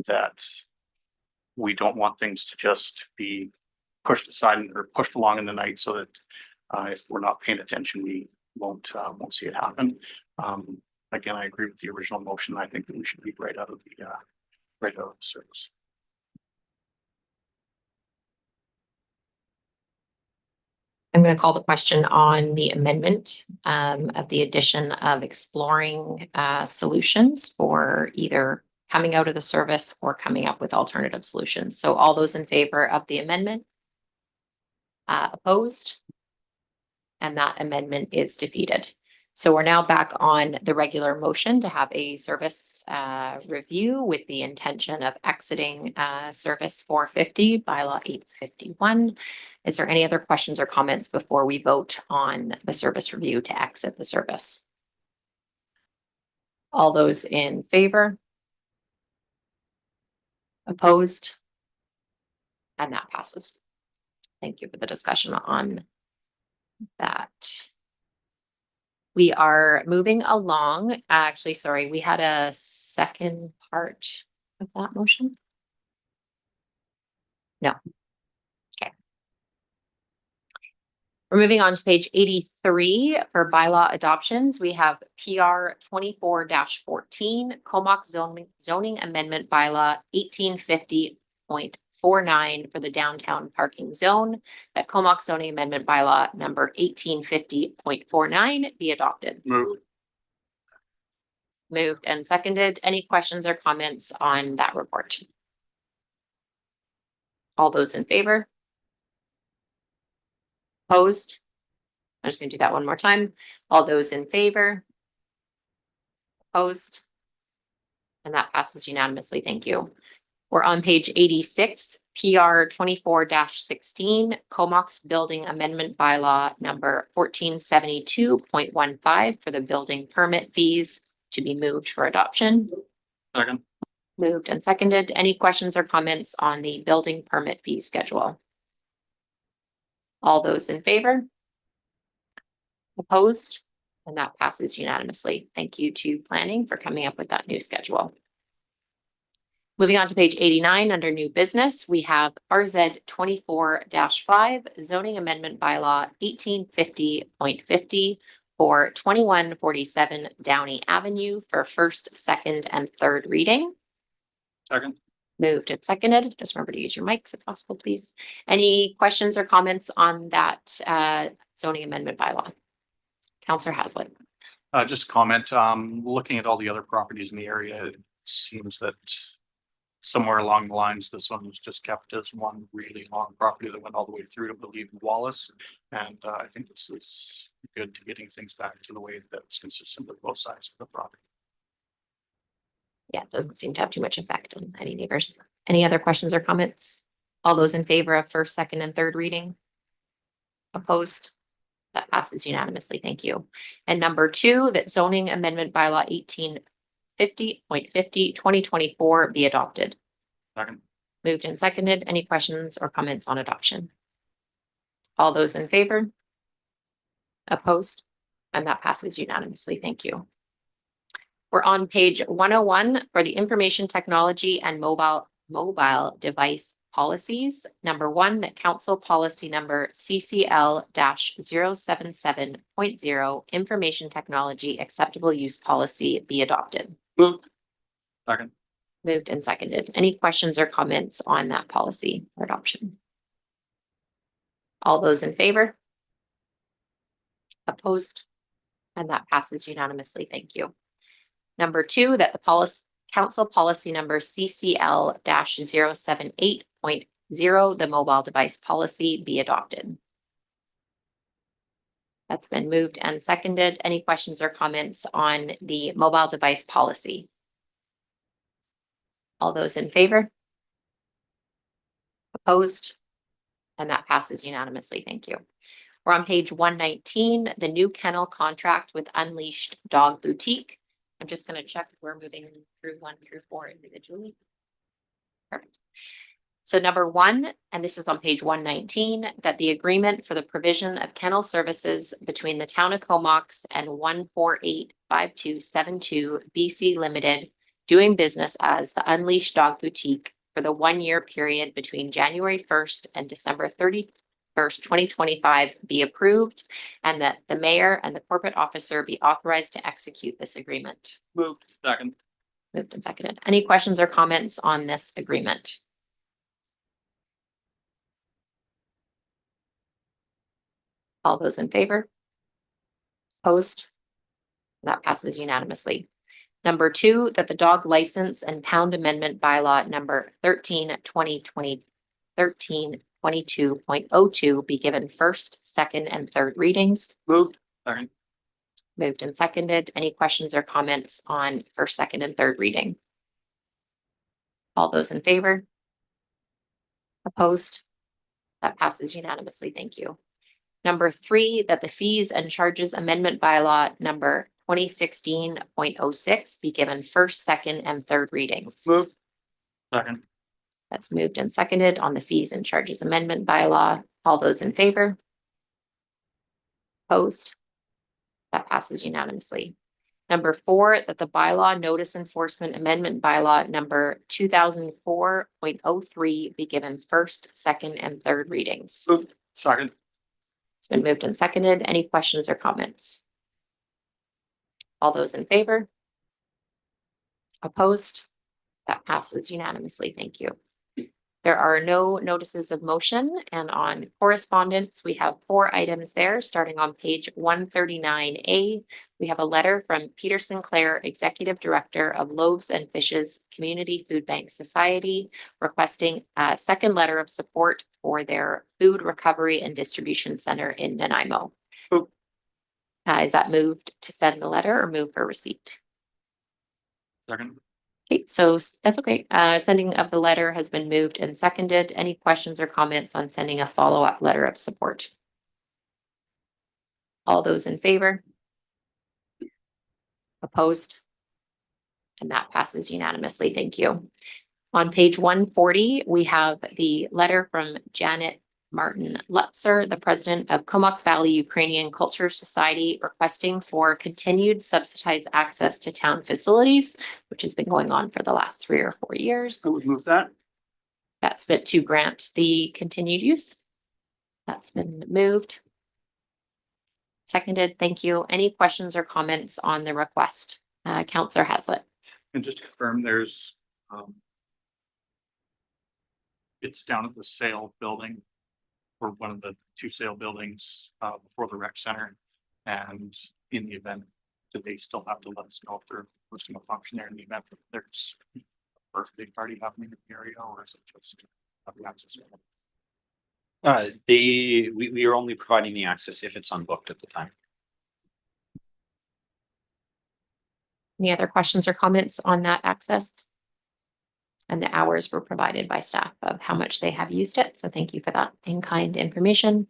that we don't want things to just be pushed aside or pushed along in the night so that if we're not paying attention, we won't see it happen. Again, I agree with the original motion. I think that we should be right out of the service. I'm going to call the question on the amendment of the addition of exploring solutions for either coming out of the service or coming up with alternative solutions. So all those in favor of the amendment? Opposed? And that amendment is defeated. So we're now back on the regular motion to have a service review with the intention of exiting service 450 bylaw 851. Is there any other questions or comments before we vote on the service review to exit the service? All those in favor? Opposed? And that passes. Thank you for the discussion on that. We are moving along. Actually, sorry, we had a second part of that motion. No. Okay. We're moving on to page 83 for bylaw adoptions. We have PR 24-14 Comox zoning amendment bylaw 1850.49 for the downtown parking zone. That Comox zoning amendment bylaw number 1850.49 be adopted. Moved. Moved and seconded. Any questions or comments on that report? All those in favor? Opposed? I'm just going to do that one more time. All those in favor? Opposed? And that passes unanimously. Thank you. We're on page 86, PR 24-16, Comox building amendment bylaw number 1472.15 for the building permit fees to be moved for adoption. Second. Moved and seconded. Any questions or comments on the building permit fee schedule? All those in favor? Opposed? And that passes unanimously. Thank you to planning for coming up with that new schedule. Moving on to page 89 under new business, we have RZ 24-5 zoning amendment bylaw 1850.50 for 2147 Downey Avenue for first, second, and third reading. Second. Moved and seconded. Just remember to use your mics if possible, please. Any questions or comments on that zoning amendment bylaw? Councillor Hazlitt. Just a comment, looking at all the other properties in the area, it seems that somewhere along the lines, this one was just kept as one really long property that went all the way through to, I believe, Wallace. And I think this is good to getting things back to the way that's consistent with both sides of the property. Yeah, it doesn't seem to have too much effect on any neighbors. Any other questions or comments? All those in favor of first, second, and third reading? Opposed? That passes unanimously. Thank you. And number 2, that zoning amendment bylaw 1850.50 2024 be adopted. Second. Moved and seconded. Any questions or comments on adoption? All those in favor? Opposed? And that passes unanimously. Thank you. We're on page 101 for the information technology and mobile device policies. Number 1, that council policy number CCL-077.0 information technology acceptable use policy be adopted. Moved. Second. Moved and seconded. Any questions or comments on that policy or adoption? All those in favor? Opposed? And that passes unanimously. Thank you. Number 2, that the council policy number CCL-078.0, the mobile device policy be adopted. That's been moved and seconded. Any questions or comments on the mobile device policy? All those in favor? Opposed? And that passes unanimously. Thank you. We're on page 119, the new kennel contract with Unleashed Dog Boutique. I'm just going to check if we're moving through 1 through 4 individually. Perfect. So number 1, and this is on page 119, that the agreement for the provision of kennel services between the town of Comox and 1485272 BC Limited, doing business as the Unleashed Dog Boutique for the 1-year period between January 1st and December 31st, 2025 be approved, and that the mayor and the corporate officer be authorized to execute this agreement. Moved. Second. Moved and seconded. Any questions or comments on this agreement? All those in favor? Opposed? That passes unanimously. Number 2, that the dog license and pound amendment bylaw number 13/2022.02 be given first, second, and third readings. Moved. Second. Moved and seconded. Any questions or comments on first, second, and third reading? All those in favor? Opposed? That passes unanimously. Thank you. Number 3, that the fees and charges amendment bylaw number 2016.06 be given first, second, and third readings. Moved. Second. That's moved and seconded on the fees and charges amendment bylaw. All those in favor? Opposed? That passes unanimously. Number 4, that the bylaw notice enforcement amendment bylaw number 2004.03 be given first, second, and third readings. Moved. Second. It's been moved and seconded. Any questions or comments? All those in favor? Opposed? That passes unanimously. Thank you. There are no notices of motion, and on correspondence, we have 4 items there, starting on page 139A. We have a letter from Peter Sinclair, Executive Director of Loaves and Fishes Community Food Bank Society, requesting a second letter of support for their food recovery and distribution center in Nanaimo. Is that moved to send the letter or move for receipt? Second. Okay, so that's okay. Sending of the letter has been moved and seconded. Any questions or comments on sending a follow-up letter of support? All those in favor? Opposed? And that passes unanimously. Thank you. On page 140, we have the letter from Janet Martin Lutzer, the president of Comox Valley Ukrainian Culture Society, requesting for continued subsidized access to town facilities, which has been going on for the last 3 or 4 years. I would move that. That's meant to grant the continued use. That's been moved. Seconded. Thank you. Any questions or comments on the request? Councillor Haslett. And just to confirm, there's it's down at the sale building, or one of the 2 sale buildings before the rec center. And in the event do they still have to let us know if they're posting a function there in the event that there's a birthday party happening in the area, or is it just have the access? We are only providing the access if it's unbooked at the time. Any other questions or comments on that access? And the hours were provided by staff of how much they have used it. So thank you for that in-kind information.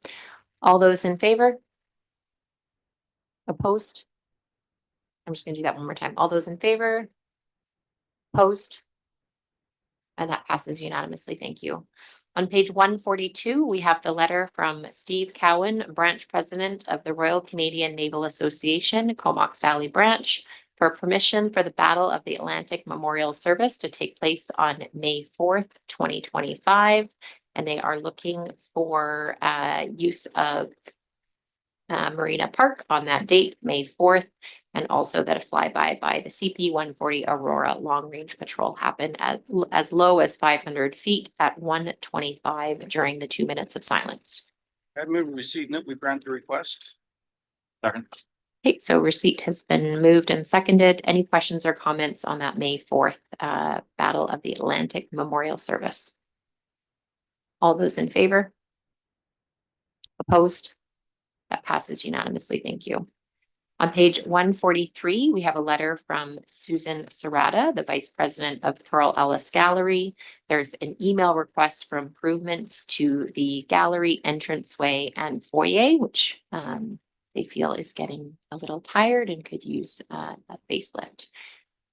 All those in favor? Opposed? I'm just gonna do that one more time. All those in favor? Opposed? And that passes unanimously. Thank you. On page 142, we have the letter from Steve Cowan, branch president of the Royal Canadian Naval Association, Comox Valley Branch, for permission for the Battle of the Atlantic Memorial Service to take place on May 4th, 2025. And they are looking for use of Marina Park on that date, May 4th, and also that a flyby by the CP-140 Aurora Long Range Patrol happen at as low as 500 feet at 1:25 during the 2 minutes of silence. I move receipt that we grant the request. Second. Okay, so receipt has been moved and seconded. Any questions or comments on that May 4th Battle of the Atlantic Memorial Service? All those in favor? Opposed? That passes unanimously. Thank you. On page 143, we have a letter from Susan Serrata, the Vice President of Pearl Ellis Gallery. There's an email request for improvements to the gallery entranceway and foyer, which they feel is getting a little tired and could use a facelift.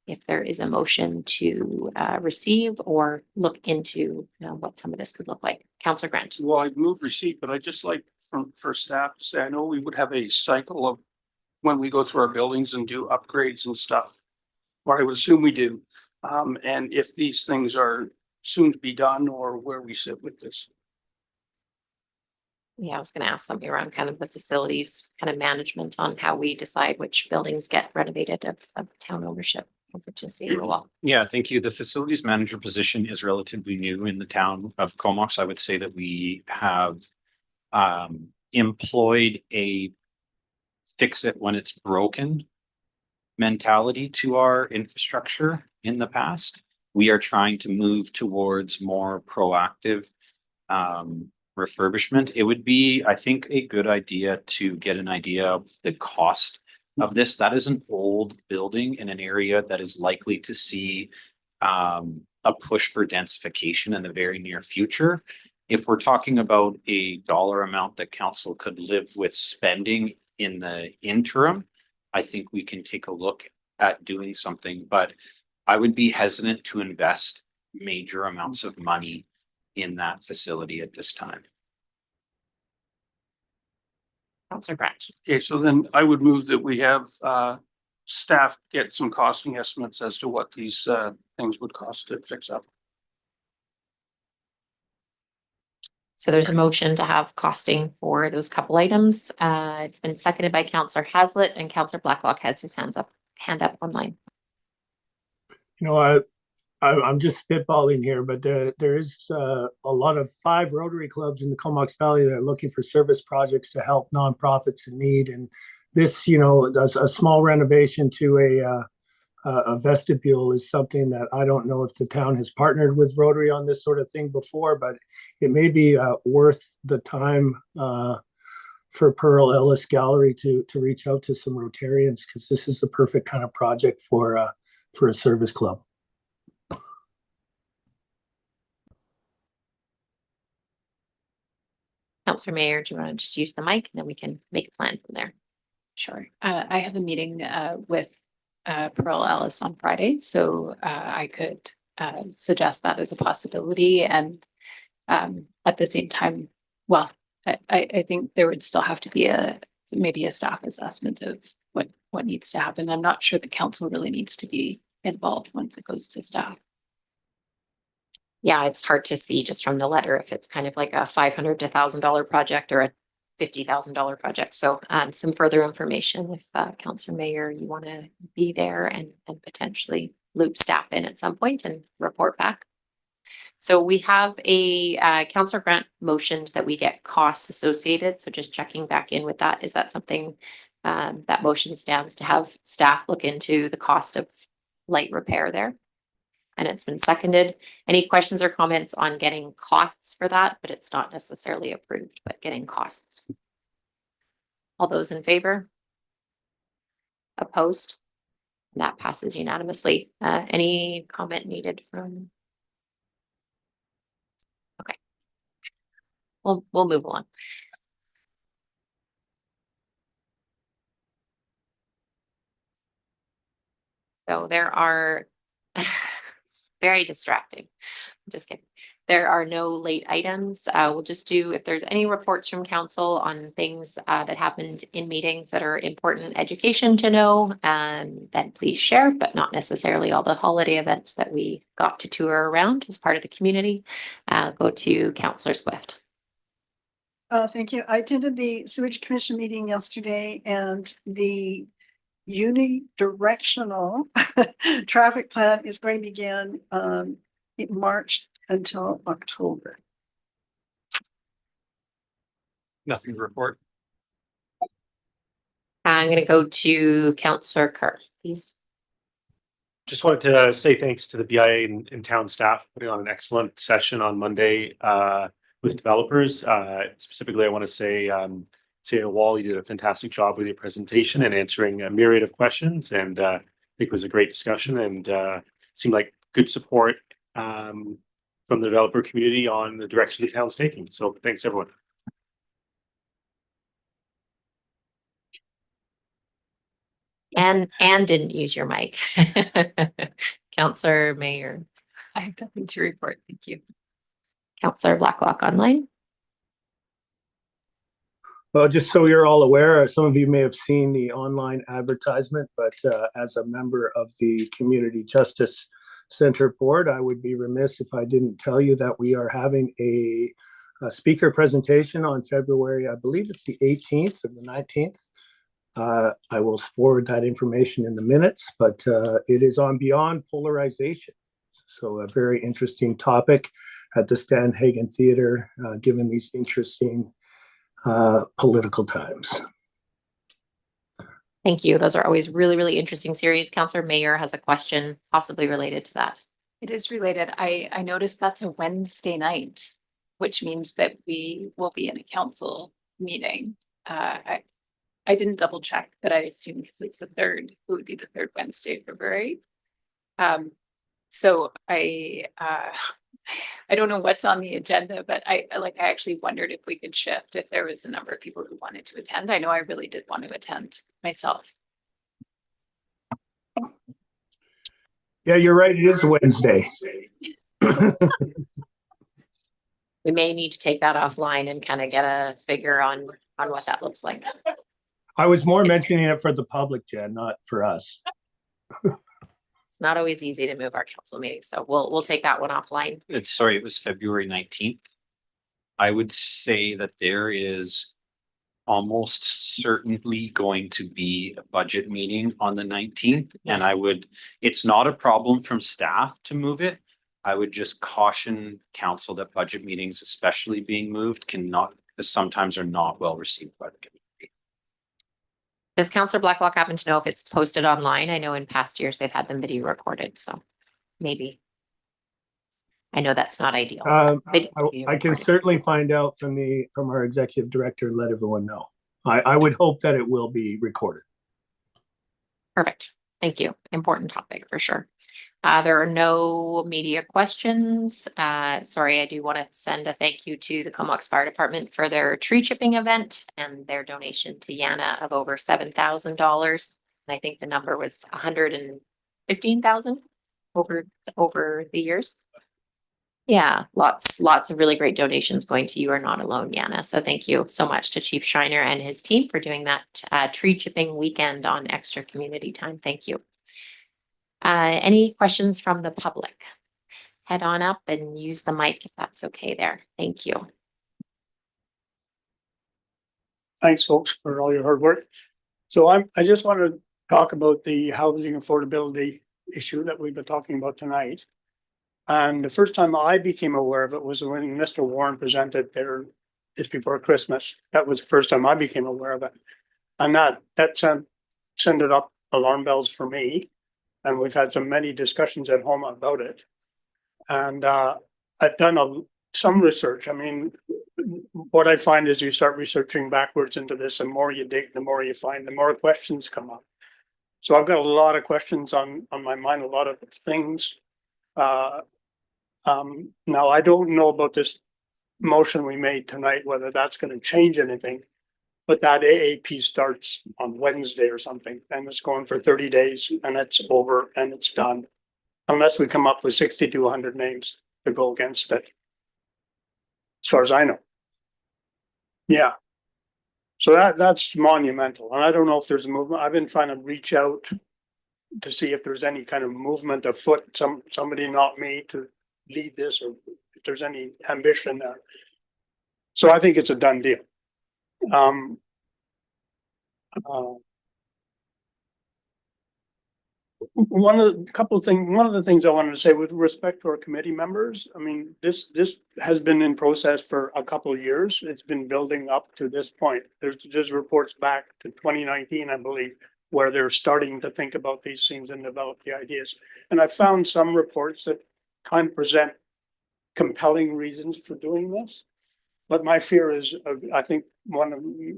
If there is a motion to receive or look into what some of this could look like. Councillor Grant. Well, I moved receipt, but I just like for staff to say, I know we would have a cycle of when we go through our buildings and do upgrades and stuff, or I would assume we do. And if these things are soon to be done or where we sit with this. Yeah, I was going to ask something around kind of the facilities kind of management on how we decide which buildings get renovated of town ownership. Yeah, thank you. The facilities manager position is relatively new in the town of Comox. I would say that we have employed a fix it when it's broken mentality to our infrastructure in the past. We are trying to move towards more proactive refurbishment. It would be, I think, a good idea to get an idea of the cost of this. That is an old building in an area that is likely to see a push for densification in the very near future. If we're talking about a dollar amount that council could live with spending in the interim, I think we can take a look at doing something, but I would be hesitant to invest major amounts of money in that facility at this time. Councillor Grant. Okay, so then I would move that we have staff get some costing estimates as to what these things would cost to fix up. So there's a motion to have costing for those couple items. It's been seconded by Councillor Hazlitt, and Councillor Blacklock has his hand up online. You know, I'm just spitballing here, but there is a lot of 5 Rotary clubs in the Comox Valley that are looking for service projects to help nonprofits in need. And this, you know, does a small renovation to a vestibule is something that I don't know if the town has partnered with Rotary on this sort of thing before, but it may be worth the time for Pearl Ellis Gallery to reach out to some Rotarians, because this is the perfect kind of project for a service club. Councillor Mayor, do you want to just use the mic and then we can make a plan from there? Sure. I have a meeting with Pearl Ellis on Friday, so I could suggest that as a possibility. And at the same time, well, I think there would still have to be maybe a staff assessment of what needs to happen. I'm not sure the council really needs to be involved once it goes to staff. Yeah, it's hard to see just from the letter if it's kind of like a $500 to $1,000 project or a $50,000 project. So some further information if Councillor Mayor, you want to be there and potentially loop staff in at some point and report back. So we have a Councillor Grant motioned that we get costs associated. So just checking back in with that. Is that something That motion stands to have staff look into the cost of light repair there. And it's been seconded. Any questions or comments on getting costs for that? But it's not necessarily approved, but getting costs. All those in favor? Opposed? That passes unanimously. Any comment needed from? Okay. We'll move on. So there are very distracting. Just kidding. There are no late items. We'll just do, if there's any reports from council on things that happened in meetings that are important education to know, then please share, but not necessarily all the holiday events that we got to tour around as part of the community. Go to Councillor Swift. Thank you. I attended the sewage commission meeting yesterday, and the unidirectional traffic plan is going to begin in March until October. Nothing to report. I'm going to go to Councillor Kerr, please. Just wanted to say thanks to the BIA and town staff putting on an excellent session on Monday with developers. Specifically, I want to say CAO Wall, you did a fantastic job with your presentation and answering a myriad of questions. And I think it was a great discussion and seemed like good support from the developer community on the direction the town's taking. So thanks, everyone. And didn't use your mic. Councillor Mayor. I have nothing to report. Thank you. Councillor Blacklock online. Well, just so you're all aware, some of you may have seen the online advertisement, but as a member of the Community Justice Center Board, I would be remiss if I didn't tell you that we are having a speaker presentation on February, I believe it's the 18th or the 19th. I will forward that information in the minutes, but it is on beyond polarization. So a very interesting topic at the Stan Hagen Theater, given these interesting political times. Thank you. Those are always really, really interesting series. Councillor Mayor has a question possibly related to that. It is related. I noticed that's a Wednesday night, which means that we will be in a council meeting. I didn't double check, but I assume because it's the third, it would be the third Wednesday of February. So I don't know what's on the agenda, but I actually wondered if we could shift if there was a number of people who wanted to attend. I know I really did want to attend myself. Yeah, you're right. It is Wednesday. We may need to take that offline and kind of get a figure on what that looks like. I was more mentioning it for the public, Jen, not for us. It's not always easy to move our council meetings, so we'll take that one offline. Sorry, it was February 19th. I would say that there is almost certainly going to be a budget meeting on the 19th. And it's not a problem from staff to move it. I would just caution council that budget meetings, especially being moved, sometimes are not well received by the community. Does Councillor Blacklock happen to know if it's posted online? I know in past years they've had them video recorded, so maybe. I know that's not ideal. I can certainly find out from our executive director and let everyone know. I would hope that it will be recorded. Perfect. Thank you. Important topic for sure. There are no media questions. Sorry, I do want to send a thank you to the Comox Fire Department for their tree chipping event and their donation to Yana of over $7,000. I think the number was 115,000 over the years. Yeah, lots of really great donations going to You Are Not Alone, Yana. So thank you so much to Chief Schreiner and his team for doing that tree chipping weekend on extra community time. Thank you. Any questions from the public? Head on up and use the mic if that's okay there. Thank you. Thanks, folks, for all your hard work. So I just want to talk about the housing affordability issue that we've been talking about tonight. And the first time I became aware of it was when Mr. Warren presented there just before Christmas. That was the first time I became aware of it. And that sent it up alarm bells for me. And we've had so many discussions at home about it. And I've done some research. I mean, what I find is you start researching backwards into this, and the more you dig, the more you find, the more questions come up. So I've got a lot of questions on my mind, a lot of things. Now I don't know about this motion we made tonight, whether that's going to change anything. But that AAP starts on Wednesday or something, and it's going for 30 days, and it's over and it's done. Unless we come up with 60 to 100 names to go against it. As far as I know. Yeah. So that's monumental. And I don't know if there's a movement. I've been trying to reach out to see if there's any kind of movement afoot, somebody, not me, to lead this, or if there's any ambition there. So I think it's a done deal. One of the things I wanted to say with respect to our committee members, I mean, this has been in process for a couple of years. It's been building up to this point. There's reports back to 2019, I believe, where they're starting to think about these things and develop the ideas. And I found some reports that kind of present compelling reasons for doing this. But my fear is, I think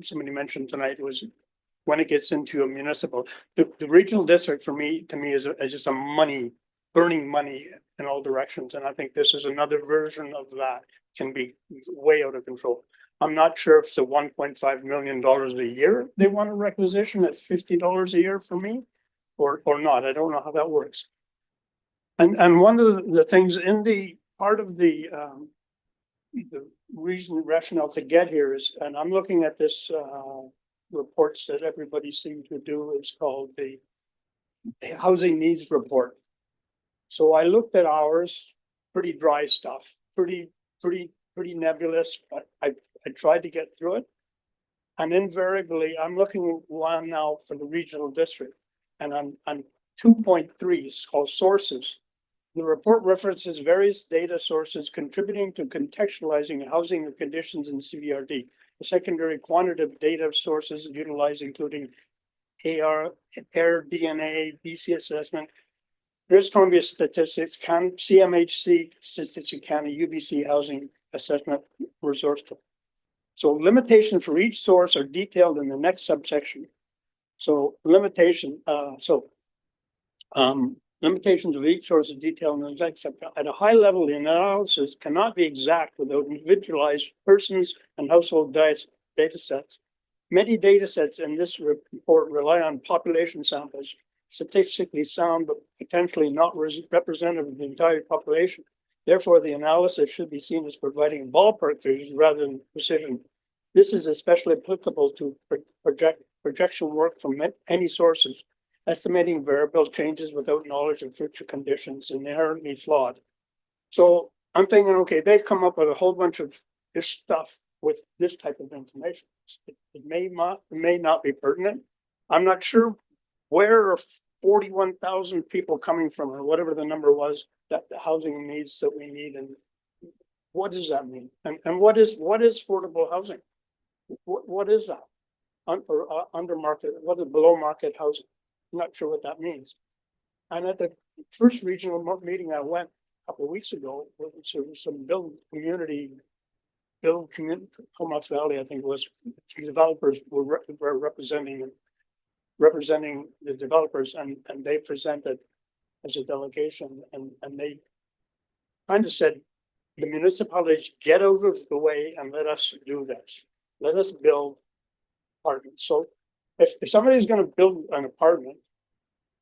somebody mentioned tonight, was when it gets into a municipal, the regional district to me is just a burning money in all directions. And I think this is another version of that, can be way out of control. I'm not sure if it's the $1.5 million a year they want a requisition at $50 a year for me or not. I don't know how that works. And one of the things in the part of the reason rationale to get here is, and I'm looking at this reports that everybody seems to do, is called the housing needs report. So I looked at ours, pretty dry stuff, pretty nebulous, but I tried to get through it. And invariably, I'm looking one now for the regional district, and on 2.3, it's called sources. The report references various data sources contributing to contextualizing housing conditions in CBRD. The secondary quantitative data sources utilized including AR, Air DNA, BC assessment, British Columbia Statistics, CMHC Statistics Canada, UBC Housing Assessment Resource Tool. So limitations for each source are detailed in the next subsection. So limitations of each source is detailed in the next subsection. At a high level, the analysis cannot be exact without individualized persons and household data sets. Many data sets in this report rely on population samples, statistically sound, but potentially not representative of the entire population. Therefore, the analysis should be seen as providing ballpark figures rather than precision. This is especially applicable to projection work from any sources. Estimating variable changes without knowledge of future conditions inherently flawed. So I'm thinking, okay, they've come up with a whole bunch of this stuff with this type of information. It may not be pertinent. I'm not sure where are 41,000 people coming from, or whatever the number was, that the housing needs that we need, and what does that mean? And what is affordable housing? What is that? Under market, what is below market housing? I'm not sure what that means. And at the first regional meeting I went a couple of weeks ago, some community, Comox Valley, I think it was, developers were representing the developers, and they presented as a delegation, and they kind of said, the municipalities, get out of the way and let us do this. Let us build apartments. So if somebody's going to build an apartment,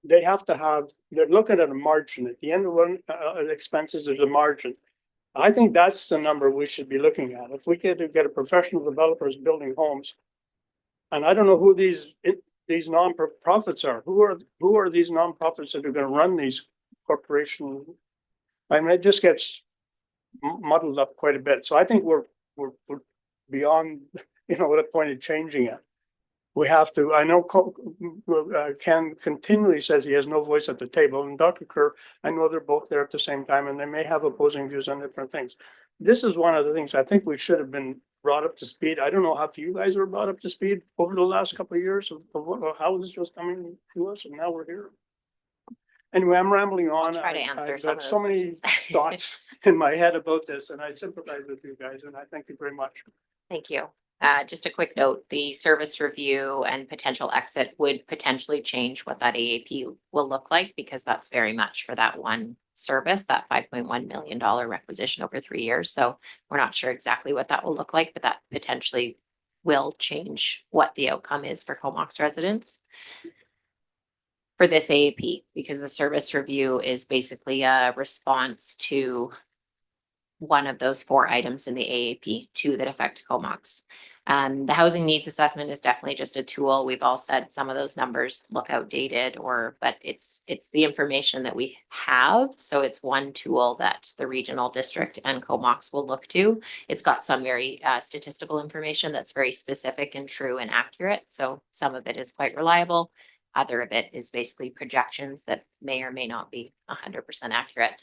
they have to have, they're looking at a margin. At the end of one expenses, there's a margin. I think that's the number we should be looking at. If we could get a professional developers building homes, and I don't know who these non-profits are. Who are these non-profits that are going to run these corporations? I mean, it just gets muddled up quite a bit. So I think we're beyond, the point of changing it. We have to, I know Ken continually says he has no voice at the table, and Dr. Kerr, I know they're both there at the same time, and they may have opposing views on different things. This is one of the things I think we should have been brought up to speed. I don't know how you guys were brought up to speed over the last couple of years of how this was coming to us, and now we're here. Anyway, I'm rambling on. I'll try to answer I've some got of so those many questions. thoughts in my head about this, and I sympathize with you guys, and I thank you very much. Thank you. Just a quick note, the service review and potential exit would potentially change what that AAP will look like, because that's very much for that one service, that $5.1 million requisition over 3 years. So we're not sure exactly what that will look like, but that potentially will change what the outcome is for Comox residents for this AAP, because the service review is basically a response to one of those 4 items in the AAP, 2 that affect Comox. The housing needs assessment is definitely just a tool. We've all said some of those numbers look outdated, but it's the information that we have. So it's one tool that the regional district and Comox will look to. It's got some very statistical information that's very specific and true and accurate. So some of it is quite reliable. Other of it is basically projections that may or may not be 100% accurate.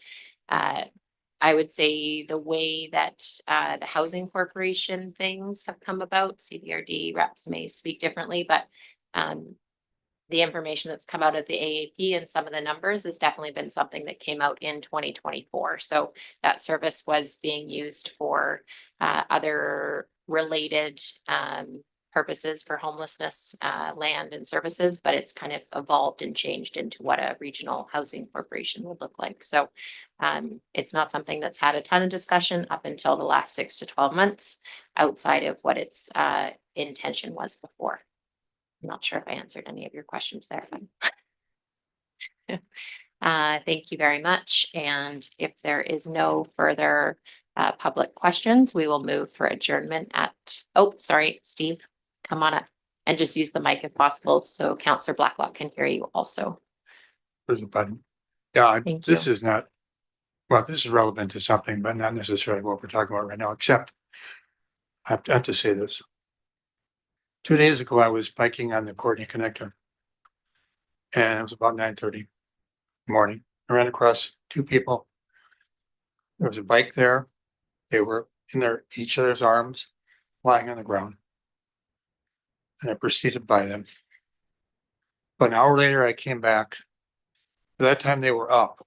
I would say the way that the housing corporation things have come about, CBRD reps may speak differently, but the information that's come out of the AAP and some of the numbers has definitely been something that came out in 2024. So that service was being used for other related purposes for homelessness, land and services, but it's kind of evolved and changed into what a regional housing corporation would look like. So it's not something that's had a ton of discussion up until the last 6 to 12 months outside of what its intention was before. I'm not sure if I answered any of your questions there. But thank you very much. And if there is no further public questions, we will move for adjournment at, oh, sorry, Steve. Come on up and just use the mic if possible, so Councillor Blacklock can hear you also. There's a button. Yeah, Thank this you. is not, well, this is relevant to something, but not necessarily what we're talking about right now, except I have to say this. 2 days ago, I was biking on the Courtney Connector. And it was about 9:30 in the morning. I ran across 2 people. There was a bike there. They were in each other's arms, lying on the ground. And I proceeded by them. But an hour later, I came back. At that time, they were up.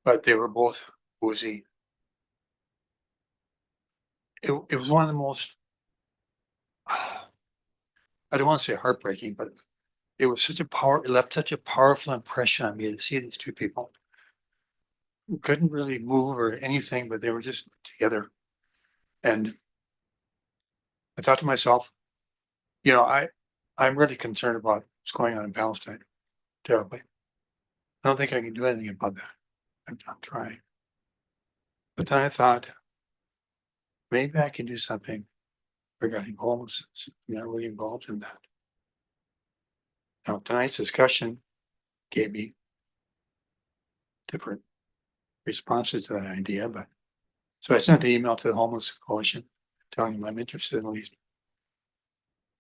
But they were both woozy. It was one of the most, I don't want to say heartbreaking, but it was it left such a powerful impression on me to see these 2 people who couldn't really move or anything, but they were just together. And I thought to myself, you know, I'm really concerned about what's going on in Palestine. Terribly. I don't think I can do anything about that. I'm trying. But then I thought, maybe I can do something regarding homelessness. I'm not really involved in that. Now, tonight's discussion gave me different responses to that idea, but so I sent an email to the Homeless Coalition telling them I'm interested in at least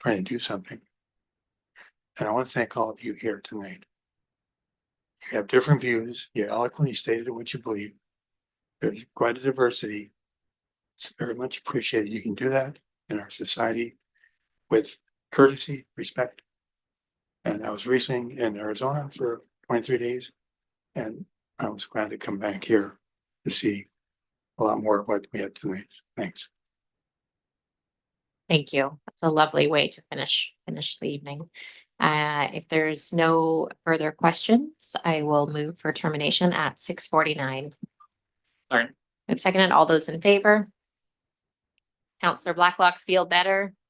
trying to do something. And I want to thank all of you here tonight. You have different views. You eloquently stated what you believe. There's quite a diversity. It's very much appreciated. You can do that in our society with courtesy, respect. And I was recently in Arizona for 23 days, and I was glad to come back here to see a lot more of what we had tonight. Thanks. Thank you. That's a lovely way to finish the evening. If there's no further questions, I will move for termination at 6:49. All right. Second, all those in favor? Councillor Blacklock, feel better?